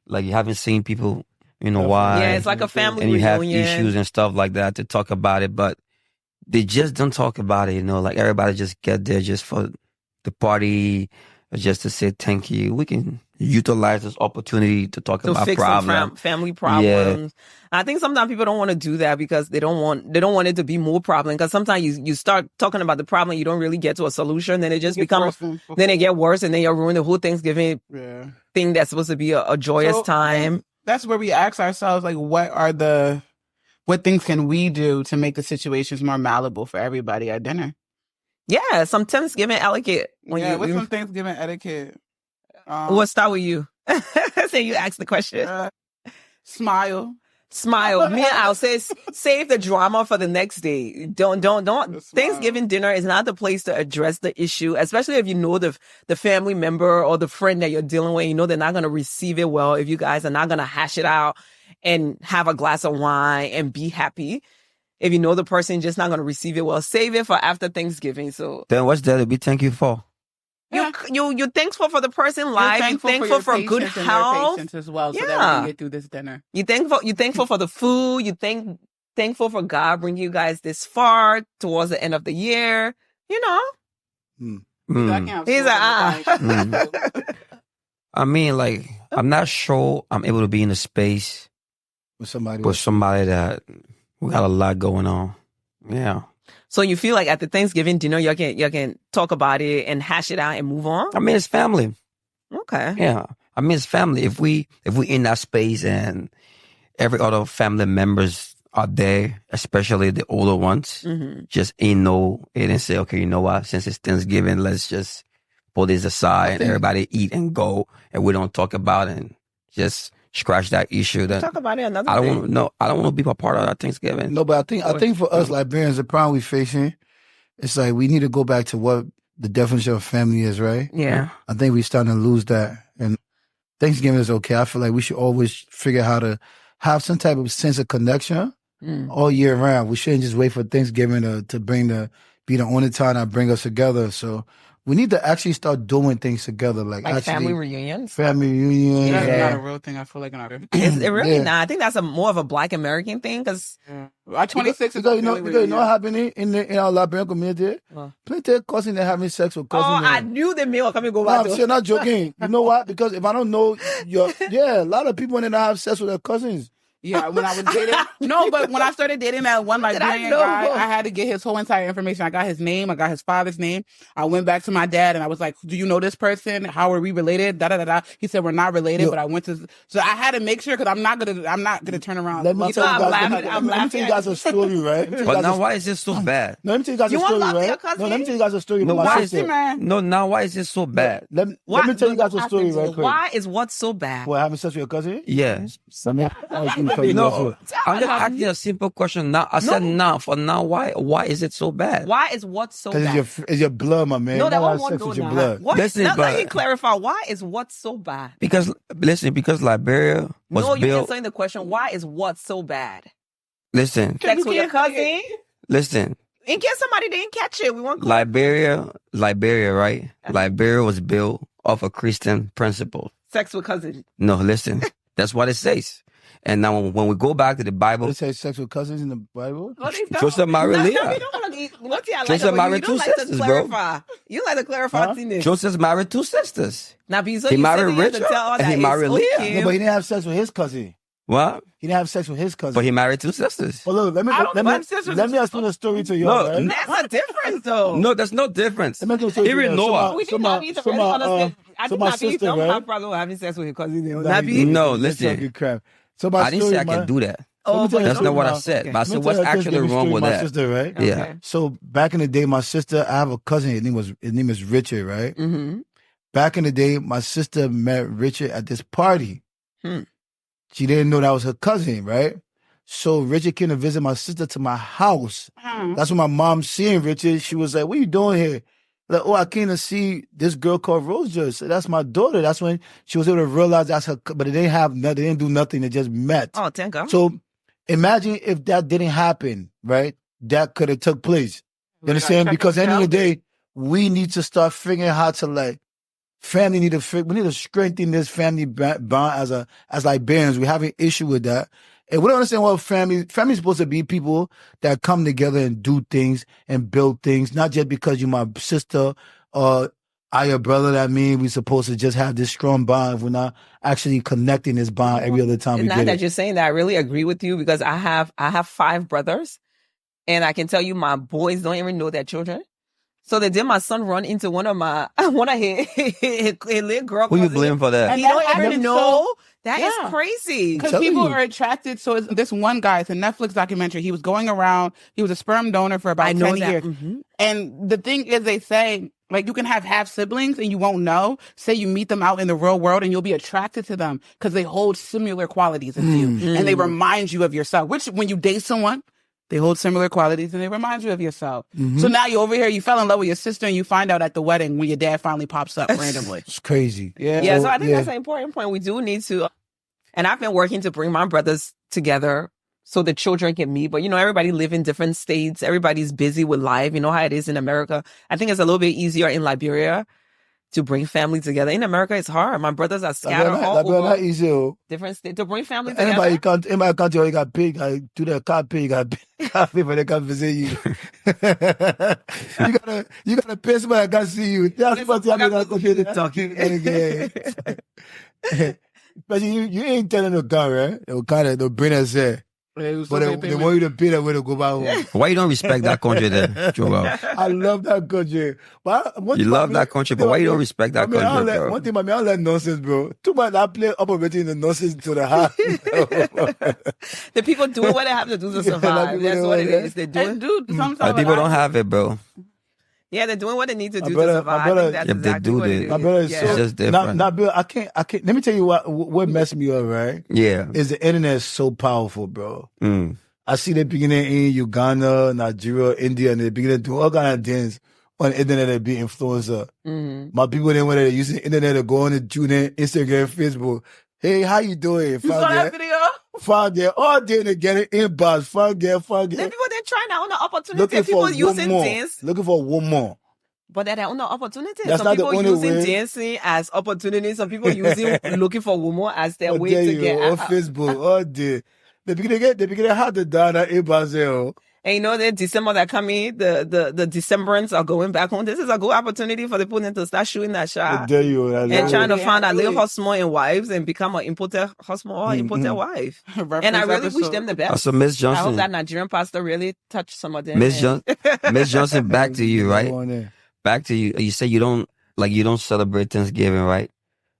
Speaker 1: like, you haven't seen people in a while.
Speaker 3: Yeah, it's like a family
Speaker 1: and you have
Speaker 3: reunion.
Speaker 1: issues and stuff like that to talk about it, but they just don't talk about it, like everybody just get there just for the party, just to say thank you. We can utilize this opportunity to talk
Speaker 3: To
Speaker 1: about
Speaker 3: fix
Speaker 1: problems.
Speaker 3: some family problems. I think sometimes people don't want to do that because they don't want it to be more problem. Because sometimes you start talking about the problem, you don't really get to a solution, then it just becomes, then it get worse, and then you ruin the whole Thanksgiving thing that's supposed to be a joyous time.
Speaker 2: That's where we ask ourselves, like, what things can we do to make the situations more malleable for everybody at dinner?
Speaker 3: Yeah, some Thanksgiving etiquette.
Speaker 2: What's some Thanksgiving etiquette?
Speaker 3: We'll start with you. Say you ask the question.
Speaker 2: Smile.
Speaker 3: Smile. Me, I'll say save the drama for the next day. Don't. Thanksgiving dinner is not the place to address the issue, especially if you know the family member or the friend that you're dealing with. You know they're not going to receive it well if you guys are not going to hash it out and have a glass of wine and be happy. If you know the person just not going to receive it well, save it for after Thanksgiving. So
Speaker 1: Then what's there to be thankful for?
Speaker 3: you're thankful for the person life. You're thankful for good health
Speaker 2: as well, so that we
Speaker 3: Yeah.
Speaker 2: can get through this dinner.
Speaker 3: You thankful for the food. You thankful for God bringing you guys this far towards the end of the year. You know, He's like,
Speaker 1: I mean, like, I'm not sure I'm able to be in a space
Speaker 4: With somebody
Speaker 1: with somebody that we got a lot going on. Yeah.
Speaker 3: so you feel like at the Thanksgiving dinner, you can talk about it and hash it out and move on.
Speaker 1: I mean, it's family.
Speaker 3: Okay.
Speaker 1: Yeah. I mean, it's family. If we in that space and every other family members are there, especially the older ones, just it and say, okay, you know what? Since it's Thanksgiving, let's just put this aside and everybody eat and go, and we don't talk about it and just scratch that issue. Then
Speaker 3: Talk about it another
Speaker 1: I
Speaker 3: day.
Speaker 1: don't want I don't want to be a part of that Thanksgiving.
Speaker 4: No, but I think for us Liberians, the problem we're facing, it's like we need to go back to what the definition of family is, right?
Speaker 3: Yeah.
Speaker 4: I think we're starting to lose that. And Thanksgiving is okay. I feel like we should always figure out how to have some type of sense of connection all year round. We shouldn't just wait for Thanksgiving to be the only time that bring us together. So we need to actually start doing things together, like actually
Speaker 3: family reunions.
Speaker 4: family reunions.
Speaker 2: That's
Speaker 3: Yeah.
Speaker 2: not a real thing. I feel like another.
Speaker 3: It's really
Speaker 4: Yeah.
Speaker 3: not. I think that's more of a Black American thing because
Speaker 2: Our 26 is
Speaker 4: because you know what happened in our Liberian community?
Speaker 3: What?
Speaker 4: Plenty of cousins that having sex with cousins.
Speaker 3: I knew the meal coming go
Speaker 4: No,
Speaker 3: back
Speaker 4: I'm
Speaker 3: to.
Speaker 4: still not joking. You know what? Because if I don't know a lot of people in there have sex with their cousins.
Speaker 2: Yeah, when I was dating. No, but when I started dating that one Liberian
Speaker 3: know?
Speaker 2: guy, I had to get his whole entire information. I got his name. I got his father's name. I went back to my dad and I was like, do you know this person? How are we related? Da da da da. He said, we're not related, but I went to, so I had to make sure because I'm not gonna turn around.
Speaker 4: Let me tell you guys.
Speaker 3: I'm
Speaker 4: Let me tell you guys a story, right?
Speaker 1: But now why is this so bad?
Speaker 4: No, let me tell you guys
Speaker 3: You
Speaker 4: a
Speaker 3: want
Speaker 4: story,
Speaker 3: love to your
Speaker 4: right?
Speaker 3: cousin?
Speaker 4: No, let me tell you guys a story.
Speaker 1: No,
Speaker 4: about
Speaker 1: why
Speaker 4: my
Speaker 1: is
Speaker 4: sister.
Speaker 2: man.
Speaker 1: No, now why is this so bad?
Speaker 4: Let me tell you guys a story, right quick.
Speaker 3: Why is what's so bad?
Speaker 4: What, having sex with your cousin?
Speaker 1: Yeah.
Speaker 4: No.
Speaker 1: I'm just asking a simple question now. I said now. For now, why is it so bad?
Speaker 3: Why is what's so bad?
Speaker 4: Because it's your blood, my man.
Speaker 3: No, that
Speaker 4: You
Speaker 3: one
Speaker 4: have
Speaker 3: won't
Speaker 4: sex
Speaker 3: go
Speaker 4: with your
Speaker 3: now.
Speaker 4: blood.
Speaker 3: What?
Speaker 1: Listen,
Speaker 3: Let
Speaker 1: but-
Speaker 3: me clarify. Why is what's so bad?
Speaker 1: Because Liberia was
Speaker 3: No, you're
Speaker 1: built.
Speaker 3: answering the question. Why is what's so bad?
Speaker 1: Listen,
Speaker 3: Sex with your cousin?
Speaker 1: listen.
Speaker 3: In case somebody didn't catch it, we want.
Speaker 1: Liberia, right? Liberia was built off a Christian principle.
Speaker 3: Sex with cousin.
Speaker 1: No, listen. That's what it says. And now when we go back to the Bible,
Speaker 4: It says sex with cousins in the Bible.
Speaker 3: What is that?
Speaker 1: Joseph married Leah. Joseph married two sisters, bro.
Speaker 3: You like to clarify things.
Speaker 1: Joseph married two sisters.
Speaker 3: Now, so
Speaker 1: He
Speaker 3: you
Speaker 1: married
Speaker 3: sitting here to
Speaker 1: Richard
Speaker 3: tell us
Speaker 1: and he
Speaker 3: that
Speaker 1: married
Speaker 3: it's
Speaker 1: Leah.
Speaker 3: okay.
Speaker 4: No, but he didn't have sex with his cousin.
Speaker 1: What?
Speaker 4: He didn't have sex with his cousin.
Speaker 1: But he married two sisters.
Speaker 4: Well, look, let me explain the story to you,
Speaker 1: No,
Speaker 4: right?
Speaker 3: That's a difference, though.
Speaker 1: No, there's no difference.
Speaker 4: Let me explain the story to
Speaker 1: Even
Speaker 4: you.
Speaker 1: Noah.
Speaker 3: We did not need to really understand. I
Speaker 4: So
Speaker 3: think
Speaker 4: my
Speaker 3: Nabi
Speaker 4: sister,
Speaker 3: don't
Speaker 4: right?
Speaker 3: have problem with having sex with his cousin.
Speaker 4: Nah,
Speaker 3: Nabi?
Speaker 1: No,
Speaker 4: that's
Speaker 1: listen.
Speaker 4: talking crap. So my
Speaker 1: I didn't say
Speaker 4: story,
Speaker 1: I can do that.
Speaker 4: So let me tell you
Speaker 1: That's
Speaker 4: the
Speaker 1: not what I
Speaker 4: story,
Speaker 1: said.
Speaker 3: okay.
Speaker 1: But I
Speaker 4: Let me
Speaker 1: said,
Speaker 4: tell
Speaker 1: what's
Speaker 4: you a
Speaker 1: actually
Speaker 4: Thanksgiving
Speaker 1: wrong
Speaker 4: story
Speaker 1: with
Speaker 4: my
Speaker 1: that?
Speaker 4: sister, right?
Speaker 1: Yeah.
Speaker 3: Okay.
Speaker 4: So back in the day, my sister, I have a cousin. His name is Richard, right?
Speaker 3: Mm-hmm.
Speaker 4: Back in the day, my sister met Richard at this party.
Speaker 3: Hmm.
Speaker 4: She didn't know that was her cousin, right? So Richard came to visit my sister to my house. That's when my mom seeing Richard. She was like, "What you doing here?" Like, "Oh, I came to see this girl called Rosa. So that's my daughter." That's when she was able to realize that's her. But they didn't have nothing. They didn't do nothing. They just met.
Speaker 3: Oh, thank God.
Speaker 4: So imagine if that didn't happen, right? That could have took place. You understand? Because at the end of the day, we need to start figuring out how to like family we need to strengthen this family bond as Liberians. We have an issue with that. And we don't understand what family's supposed to be people that come together and do things and build things, not just because you're my sister or I your brother. That means we're supposed to just have this strong bond if we're not actually connecting this bond every other time we
Speaker 3: Now
Speaker 4: get
Speaker 3: that
Speaker 4: it.
Speaker 3: you're saying that, I really agree with you because I have 5 brothers, and I can tell you my boys don't even know their children. So they did my son run into one of his little girl.
Speaker 1: Who you
Speaker 3: cousin,
Speaker 1: blame for that?
Speaker 3: And
Speaker 2: And
Speaker 3: you don't
Speaker 2: that
Speaker 3: even
Speaker 2: happens
Speaker 3: know. That is
Speaker 2: Yeah.
Speaker 3: crazy.
Speaker 2: Because
Speaker 4: telling
Speaker 2: people
Speaker 4: you.
Speaker 2: are attracted. So it's this one guy, it's a Netflix documentary. He was going around, he was a sperm donor for about
Speaker 3: I know
Speaker 2: 10
Speaker 3: that.
Speaker 2: years.
Speaker 3: Mm-hmm.
Speaker 2: And the thing is, they say, like, you can have half siblings and you won't know. Say you meet them out in the real world and you'll be attracted to them because they hold similar qualities as you. And they remind you of yourself, which when you date someone, they hold similar qualities and they remind you of yourself. So now you're over here, you fell in love with your sister and you find out at the wedding when your dad finally pops up randomly.
Speaker 4: It's crazy.
Speaker 3: Yeah, so I think
Speaker 4: yeah.
Speaker 3: that's an important point. We do need to, and I've been working to bring my brothers together so the children can meet. But, everybody live in different states. Everybody's busy with life. You know how it is in America. I think it's a little bit easier in Liberia to bring family together. In America, it's hard. My brothers are scattered all
Speaker 4: That
Speaker 3: over
Speaker 4: not easy.
Speaker 3: different states to bring family together.
Speaker 4: Anybody can't you got paid, do the car pay, you got pay for they come visit you. you gotta pay somebody that can see you. That's what you have to talking again. But you ain't telling no car, right? They'll bring us there. But they want you to pay that way to go back home.
Speaker 1: Why you don't respect that country then, Joel?
Speaker 4: I love that country. But
Speaker 1: You love that country, but why you don't respect that country, bro?
Speaker 4: One thing, I don't let nonsense, bro. Too much I play operating the nonsense to the heart.
Speaker 3: The people do what they have to do to survive. That's what it is. They do
Speaker 2: And dude, sometimes
Speaker 1: But people don't have it, bro.
Speaker 3: Yeah, they're doing what they need to do
Speaker 4: brother-
Speaker 3: to survive.
Speaker 4: my brother-
Speaker 3: I think that's
Speaker 1: If they
Speaker 3: exactly
Speaker 1: do
Speaker 3: what it
Speaker 1: this-
Speaker 3: is.
Speaker 4: My brother is
Speaker 3: Yeah.
Speaker 1: It's
Speaker 4: so
Speaker 1: just different.
Speaker 4: Now, Bill, I can't. Let me tell you what messed me up, right?
Speaker 1: Yeah.
Speaker 4: Is the internet is so powerful, bro.
Speaker 1: Mm.
Speaker 4: I see they beginning in Uganda, Nigeria, India, and they beginning to do all kind of things on the internet and be influencer. My people, then when they're using the internet to go on to tune in, Instagram, Facebook. Hey, how you doing?
Speaker 2: You saw that video?
Speaker 4: Found there all day to get it inbox. Found there.
Speaker 3: Then people they're trying out on the opportunity.
Speaker 4: Looking
Speaker 3: People
Speaker 4: for
Speaker 3: using
Speaker 4: one more.
Speaker 3: dance,
Speaker 4: Looking for one more.
Speaker 3: but they're on the opportunity.
Speaker 4: That's
Speaker 3: Some
Speaker 4: not the
Speaker 3: people
Speaker 4: only
Speaker 3: using
Speaker 4: way.
Speaker 3: dancing as opportunity. Some people using looking for women as their
Speaker 4: Oh,
Speaker 3: way
Speaker 4: there
Speaker 3: to
Speaker 4: you
Speaker 3: get
Speaker 4: go, on
Speaker 3: out.
Speaker 4: Facebook all day. They begin to have the data inbox there.
Speaker 3: And the December that coming, the Decemberans are going back home. This is a good opportunity for the people to start shooting that
Speaker 4: I
Speaker 3: shot
Speaker 4: tell you,
Speaker 3: and trying to
Speaker 2: Yeah,
Speaker 3: find a little
Speaker 2: really.
Speaker 3: husband and wives and become an imported husband or imported wife. And I really wish them the best.
Speaker 1: So Miss
Speaker 3: I hope
Speaker 1: Johnson,
Speaker 3: that Nigerian pastor really touched some of them.
Speaker 1: Miss Johnson, back to you, right?
Speaker 4: Go on there.
Speaker 1: Back to you. You say you don't celebrate Thanksgiving, right?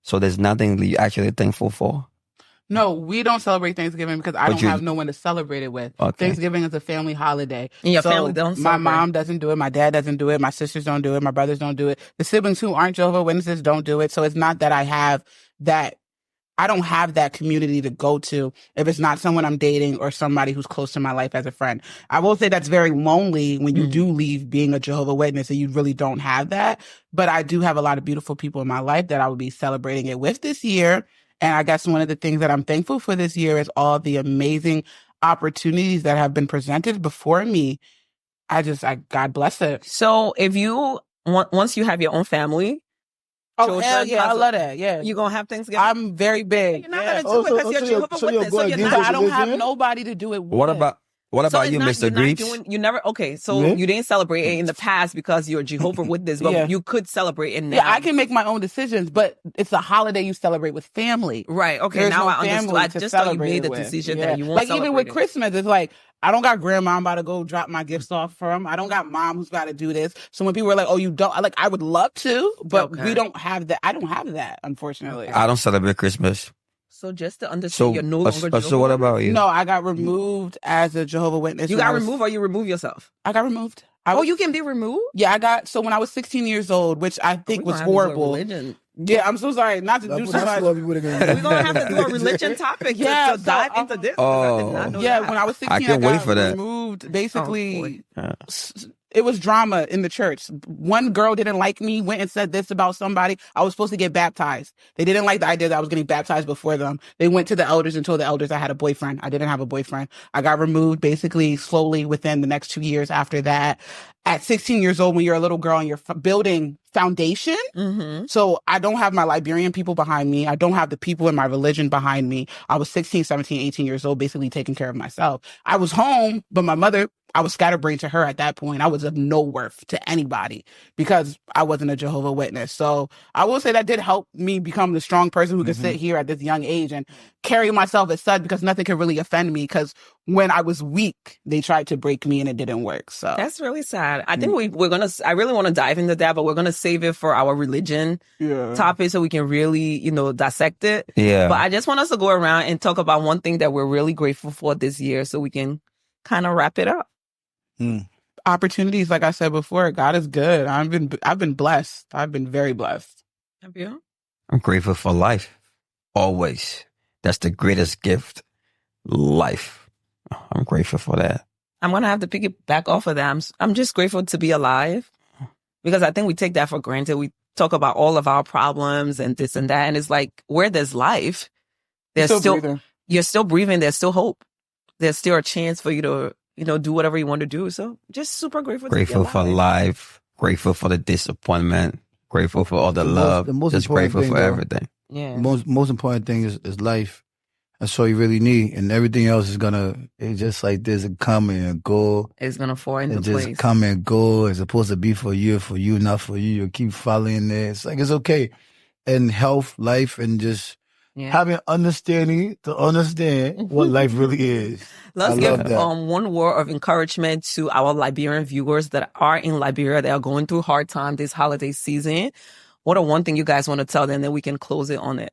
Speaker 1: So there's nothing that you actually thankful for.
Speaker 2: No, we don't celebrate Thanksgiving because I
Speaker 1: But
Speaker 2: don't
Speaker 1: you-
Speaker 2: have no one to celebrate it with.
Speaker 1: Okay.
Speaker 2: Thanksgiving is a family holiday.
Speaker 3: And your
Speaker 2: So
Speaker 3: family don't
Speaker 2: My
Speaker 3: celebrate.
Speaker 2: mom doesn't do it. My dad doesn't do it. My sisters don't do it. My brothers don't do it. The siblings who aren't Jehovah's Witnesses don't do it. So it's not that I don't have that community to go to if it's not someone I'm dating or somebody who's close to my life as a friend. I will say that's very lonely when you do leave being a Jehovah's Witness and you really don't have that. But I do have a lot of beautiful people in my life that I will be celebrating it with this year. And I guess one of the things that I'm thankful for this year is all the amazing opportunities that have been presented before me. God bless it.
Speaker 3: So if you once you have your own family,
Speaker 2: Oh,
Speaker 3: children,
Speaker 2: hell yeah. I
Speaker 3: husband,
Speaker 2: love that. Yeah.
Speaker 3: you're gonna have Thanksgiving.
Speaker 2: I'm very big.
Speaker 3: You're not
Speaker 2: Yeah.
Speaker 3: gonna do it because you're
Speaker 4: so
Speaker 3: Jehovah's
Speaker 4: you're
Speaker 3: Witness. So
Speaker 4: going
Speaker 3: you're
Speaker 4: against
Speaker 2: But
Speaker 3: not.
Speaker 2: I don't have
Speaker 4: religion?
Speaker 2: nobody to do it with.
Speaker 1: What What
Speaker 3: So
Speaker 1: about
Speaker 3: it's
Speaker 1: you,
Speaker 3: not,
Speaker 1: Mr.
Speaker 3: you're not
Speaker 1: Greaves?
Speaker 3: doing, you never, okay, so
Speaker 4: Yeah.
Speaker 3: you didn't celebrate it in the past because you're Jehovah Witness, but
Speaker 2: Yeah.
Speaker 3: you could celebrate it now.
Speaker 2: Yeah, I can make my own decisions, but it's a holiday you celebrate with family.
Speaker 3: Right, okay,
Speaker 2: There's
Speaker 3: now
Speaker 2: no
Speaker 3: I understood.
Speaker 2: family
Speaker 3: I
Speaker 2: to
Speaker 3: just thought you
Speaker 2: celebrate
Speaker 3: made
Speaker 2: it
Speaker 3: the
Speaker 2: with.
Speaker 3: decision
Speaker 2: Yeah.
Speaker 3: that you won't
Speaker 2: Like even
Speaker 3: celebrate
Speaker 2: with
Speaker 3: it.
Speaker 2: Christmas, it's like I don't got grandma I'm about to go drop my gifts off from. I don't got mom who's got to do this. So when people are like, "Oh, you don't," like I would love to, but
Speaker 3: Okay.
Speaker 2: we don't have that. I don't have that, unfortunately.
Speaker 1: I don't celebrate Christmas.
Speaker 3: So just to understand,
Speaker 1: So,
Speaker 3: you're no longer Jehovah.
Speaker 1: so what about you?
Speaker 2: No, I got removed as a Jehovah Witness.
Speaker 3: You
Speaker 2: when
Speaker 3: got
Speaker 2: I was-
Speaker 3: removed or you remove yourself?
Speaker 2: I got removed.
Speaker 3: Oh, you can be removed?
Speaker 2: Yeah, I got. So when I was 16 years old, which I think
Speaker 3: We're
Speaker 2: was
Speaker 3: gonna have to do a
Speaker 2: horrible.
Speaker 3: religion.
Speaker 2: Yeah, I'm so sorry not to do so much.
Speaker 3: We're gonna have to do a religion topic
Speaker 2: Yeah,
Speaker 3: to
Speaker 2: so,
Speaker 3: dive into this.
Speaker 1: Oh.
Speaker 3: I did not know
Speaker 2: Yeah,
Speaker 3: that.
Speaker 2: when I was 16,
Speaker 1: I can't
Speaker 2: got
Speaker 1: wait for that.
Speaker 2: removed.
Speaker 3: Oh,
Speaker 2: Basically,
Speaker 3: boy.
Speaker 2: it was drama in the church. One girl didn't like me, went and said this about somebody. I was supposed to get baptized. They didn't like the idea that I was getting baptized before them. They went to the elders and told the elders I had a boyfriend. I didn't have a boyfriend. I got removed basically slowly within the next 2 years after that. At 16 years old, when you're a little girl and you're building foundation,
Speaker 3: Mm-hmm.
Speaker 2: so I don't have my Liberian people behind me. I don't have the people in my religion behind me. I was 16, 17, 18 years old, basically taking care of myself. I was home, but my mother, I was scatterbrained to her at that point. I was of no worth to anybody because I wasn't a Jehovah Witness. So I will say that did help me become the strong person who could sit here at this young age and carry myself as such because nothing could really offend me because when I was weak, they tried to break me and it didn't work. So
Speaker 3: That's really sad. I think we're gonna. I really want to dive into that, but we're gonna save it for our religion topic so we can really, dissect it.
Speaker 1: Yeah.
Speaker 3: But I just want us to go around and talk about one thing that we're really grateful for this year, so we can kind of wrap it up.
Speaker 2: opportunities, like I said before, God is good. I've been blessed. I've been very blessed.
Speaker 3: Have you?
Speaker 1: I'm grateful for life. Always. That's the greatest gift. Life. I'm grateful for that.
Speaker 3: I'm gonna have to pick it back off of that. I'm just grateful to be alive because I think we take that for granted. We talk about all of our problems and this and that, and it's like where there's life, there's still
Speaker 2: breathing.
Speaker 3: you're still breathing. There's still hope. There's still a chance for you to do whatever you want to do. So just super grateful.
Speaker 1: Grateful
Speaker 3: to be
Speaker 1: for
Speaker 3: alive.
Speaker 1: life. Grateful for the disappointment. Grateful for all the love.
Speaker 4: The most
Speaker 1: Just
Speaker 4: important
Speaker 1: grateful
Speaker 4: thing,
Speaker 1: for
Speaker 4: though,
Speaker 1: everything.
Speaker 3: Yeah.
Speaker 4: Most important thing is life. That's all you really need, and everything else is it's just like this, it come and go.
Speaker 3: It's gonna fall into
Speaker 4: It just
Speaker 3: place.
Speaker 4: come and go. It's supposed to be for you, not for you. You keep following it. It's like it's okay. And health, life, and just
Speaker 3: Yeah.
Speaker 4: having understanding to understand what life really is.
Speaker 3: Let's
Speaker 4: I
Speaker 3: give
Speaker 4: love that.
Speaker 3: one word of encouragement to our Liberian viewers that are in Liberia, that are going through hard time this holiday season. What are one thing you guys want to tell them, then we can close it on it?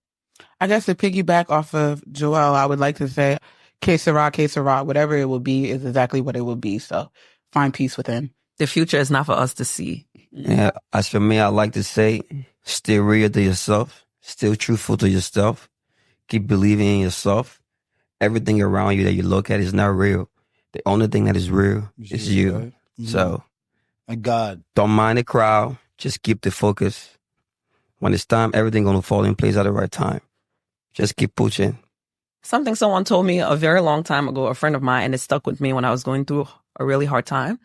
Speaker 2: I guess to piggyback off of Joelle, I would like to say, que sera, whatever it will be is exactly what it will be. So find peace within.
Speaker 3: The future is not for us to see.
Speaker 1: Yeah. As for me, I like to say, stay real to yourself. Still truthful to yourself. Keep believing in yourself. Everything around you that you look at is not real. The only thing that is real is you.
Speaker 4: Right?
Speaker 1: So
Speaker 4: And God.
Speaker 1: don't mind the crowd. Just keep the focus. When it's time, everything gonna fall in place at the right time. Just keep pushing.
Speaker 3: Something someone told me a very long time ago, a friend of mine, and it stuck with me when I was going through a really hard time.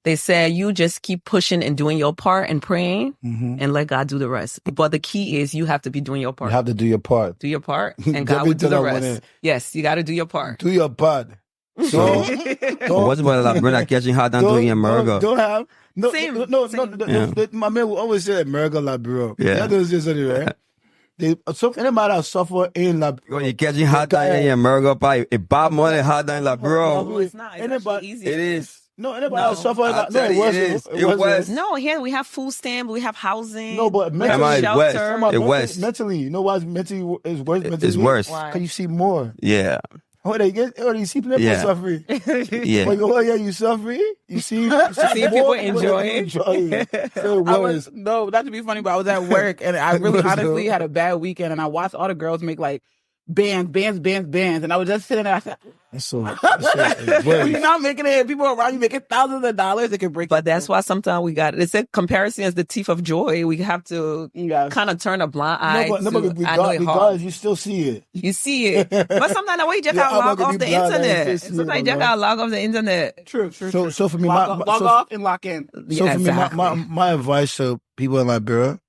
Speaker 3: They said, you just keep pushing and doing your part and praying and let God do the rest. But the key is you have to be doing your part.
Speaker 4: You have to do your part.
Speaker 3: Do your part and God will do
Speaker 4: Everything
Speaker 3: the
Speaker 4: I want
Speaker 3: rest.
Speaker 4: in.
Speaker 3: Yes, you got to do your part.
Speaker 4: Do your part.
Speaker 1: What's about like brother catching hot down doing America?
Speaker 4: Don't have no
Speaker 3: Same,
Speaker 4: no.
Speaker 3: same.
Speaker 4: My man will always say America like bro.
Speaker 1: Yeah.
Speaker 4: That is just anyway. Anybody that suffer in like
Speaker 1: When you catching hot down in America, it buy money hot down like
Speaker 3: No,
Speaker 1: bro.
Speaker 3: it's not. It's
Speaker 4: Anybody-
Speaker 3: actually easy.
Speaker 1: It is.
Speaker 4: no anybody
Speaker 3: No.
Speaker 4: that suffer in
Speaker 1: I
Speaker 4: like
Speaker 1: tell
Speaker 4: no
Speaker 1: you, it is. It was.
Speaker 3: No, here we have food stamp, we have housing.
Speaker 4: No, but
Speaker 3: we have
Speaker 4: mentally-
Speaker 1: Am I West?
Speaker 3: shelter.
Speaker 1: It West.
Speaker 4: mentally, you know why mentally is worse? Mentally?
Speaker 1: It's worse.
Speaker 3: Why?
Speaker 4: Because you see more.
Speaker 1: Yeah.
Speaker 4: You see people
Speaker 1: Yeah.
Speaker 4: suffering.
Speaker 1: Yeah.
Speaker 4: You suffering. You see
Speaker 3: see people
Speaker 4: more
Speaker 3: enjoying.
Speaker 4: So
Speaker 2: I
Speaker 4: worse.
Speaker 2: was not to be funny, but I was at work and I really
Speaker 4: No.
Speaker 2: honestly had a bad weekend and I watched all the girls make like bands, and I was just sitting there. I said,
Speaker 4: That's so it's worse.
Speaker 2: "You're not making it. People around you making thousands of dollars. It can break."
Speaker 3: But that's why sometimes we got it. It's a comparison is the thief of joy. We have to
Speaker 2: Yes.
Speaker 3: kind of turn a blind eye
Speaker 4: No, but
Speaker 3: to. I know it hard.
Speaker 4: regardless, you still see it.
Speaker 3: You see it, but sometimes we just
Speaker 4: Yeah,
Speaker 3: gotta
Speaker 4: I'm
Speaker 3: log
Speaker 4: not gonna
Speaker 3: off
Speaker 4: be
Speaker 3: the
Speaker 4: blind, I
Speaker 3: internet.
Speaker 4: just see it,
Speaker 3: Sometimes you just
Speaker 4: bro.
Speaker 3: gotta log off the internet.
Speaker 2: True.
Speaker 4: So for me,
Speaker 2: log off and lock in.
Speaker 4: So
Speaker 3: Yeah,
Speaker 4: for
Speaker 3: exactly.
Speaker 4: me, my advice to people in Liberia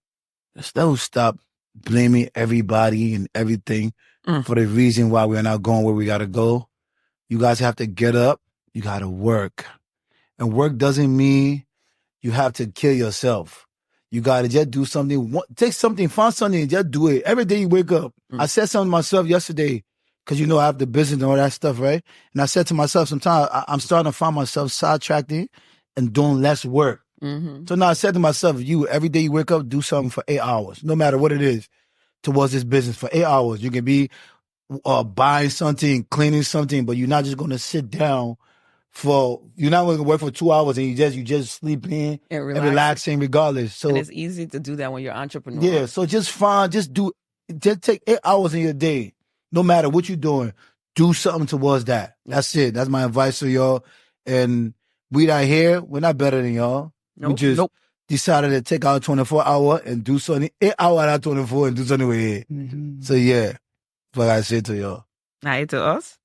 Speaker 4: is don't stop blaming everybody and everything
Speaker 3: Mm.
Speaker 4: for the reason why we're not going where we gotta go. You guys have to get up, you got to work. And work doesn't mean you have to kill yourself. You got to just do something. Take something, find something, and just do it. Every day you wake up. I said something to myself yesterday, because I have the business and all that stuff, right? And I said to myself, sometimes I'm starting to find myself sidetracking and doing less work. So now I said to myself, every day you wake up, do something for 8 hours, no matter what it is, towards this business for 8 hours. You can be buying something, cleaning something, but you're not just going to sit down you're not going to work for 2 hours and you just sleep in and relaxing regardless. So
Speaker 3: and it's easy to do that when you're an entrepreneur.
Speaker 4: Yeah. So just take 8 hours in your day, no matter what you're doing, do something towards that. That's it. That's my advice to y'all. And we not here. We're not better than y'all. We just decided to take our 24 hour and do something, 8 hour out of 24 and do something with it. So yeah, that's what I said to y'all.
Speaker 3: Now to us.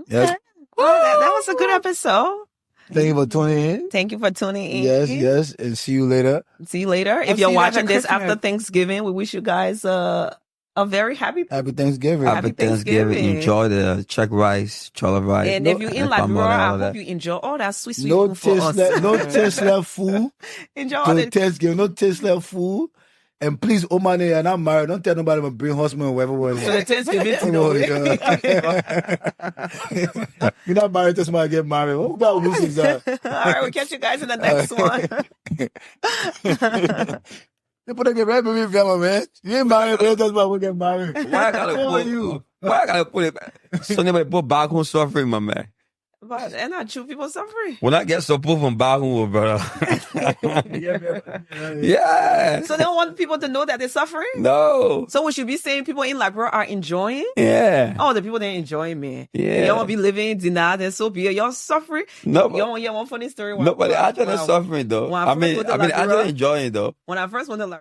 Speaker 4: Yes.
Speaker 3: Well, that was a good episode.
Speaker 4: Thank you for tuning in.
Speaker 3: Thank you for tuning in.
Speaker 4: Yes. And see you later.
Speaker 3: See you later. If you're watching this after Thanksgiving, we wish you guys a very happy
Speaker 4: Thanksgiving.
Speaker 1: Happy Thanksgiving. Enjoy the check rice, chocolate rice.
Speaker 3: And if you're in Liberia, I hope you enjoy all that sweet
Speaker 4: no
Speaker 3: food for us.
Speaker 4: No taste left food.
Speaker 3: Enjoy all the
Speaker 4: Thanksgiving. No taste left food. And please, Omane, and I'm married. Don't tell nobody to bring husband or whatever.
Speaker 3: So the Thanksgiving to
Speaker 4: You're not married to somebody get married. What about losing that?
Speaker 3: All right, we'll catch you guys in the next one.
Speaker 4: You put a get married, baby, family, man. You ain't married, but that's why we get married.
Speaker 1: Why I gotta put it back? Somebody put back home suffering, my man.
Speaker 3: But and not true people suffering.
Speaker 1: When I get support from back home, brother. Yeah.
Speaker 3: So they don't want people to know that they're suffering?
Speaker 1: No.
Speaker 3: So we should be saying people in Liberia are enjoying?
Speaker 1: Yeah.
Speaker 3: Oh, the people they're enjoying, man.
Speaker 1: Yeah.
Speaker 3: Y'all want to be living, denied, and so be it. Y'all suffering?
Speaker 1: No.
Speaker 3: You don't want one funny story?
Speaker 1: Nobody actually suffering though. I mean, actually enjoying though.
Speaker 3: When I first went to Liberia,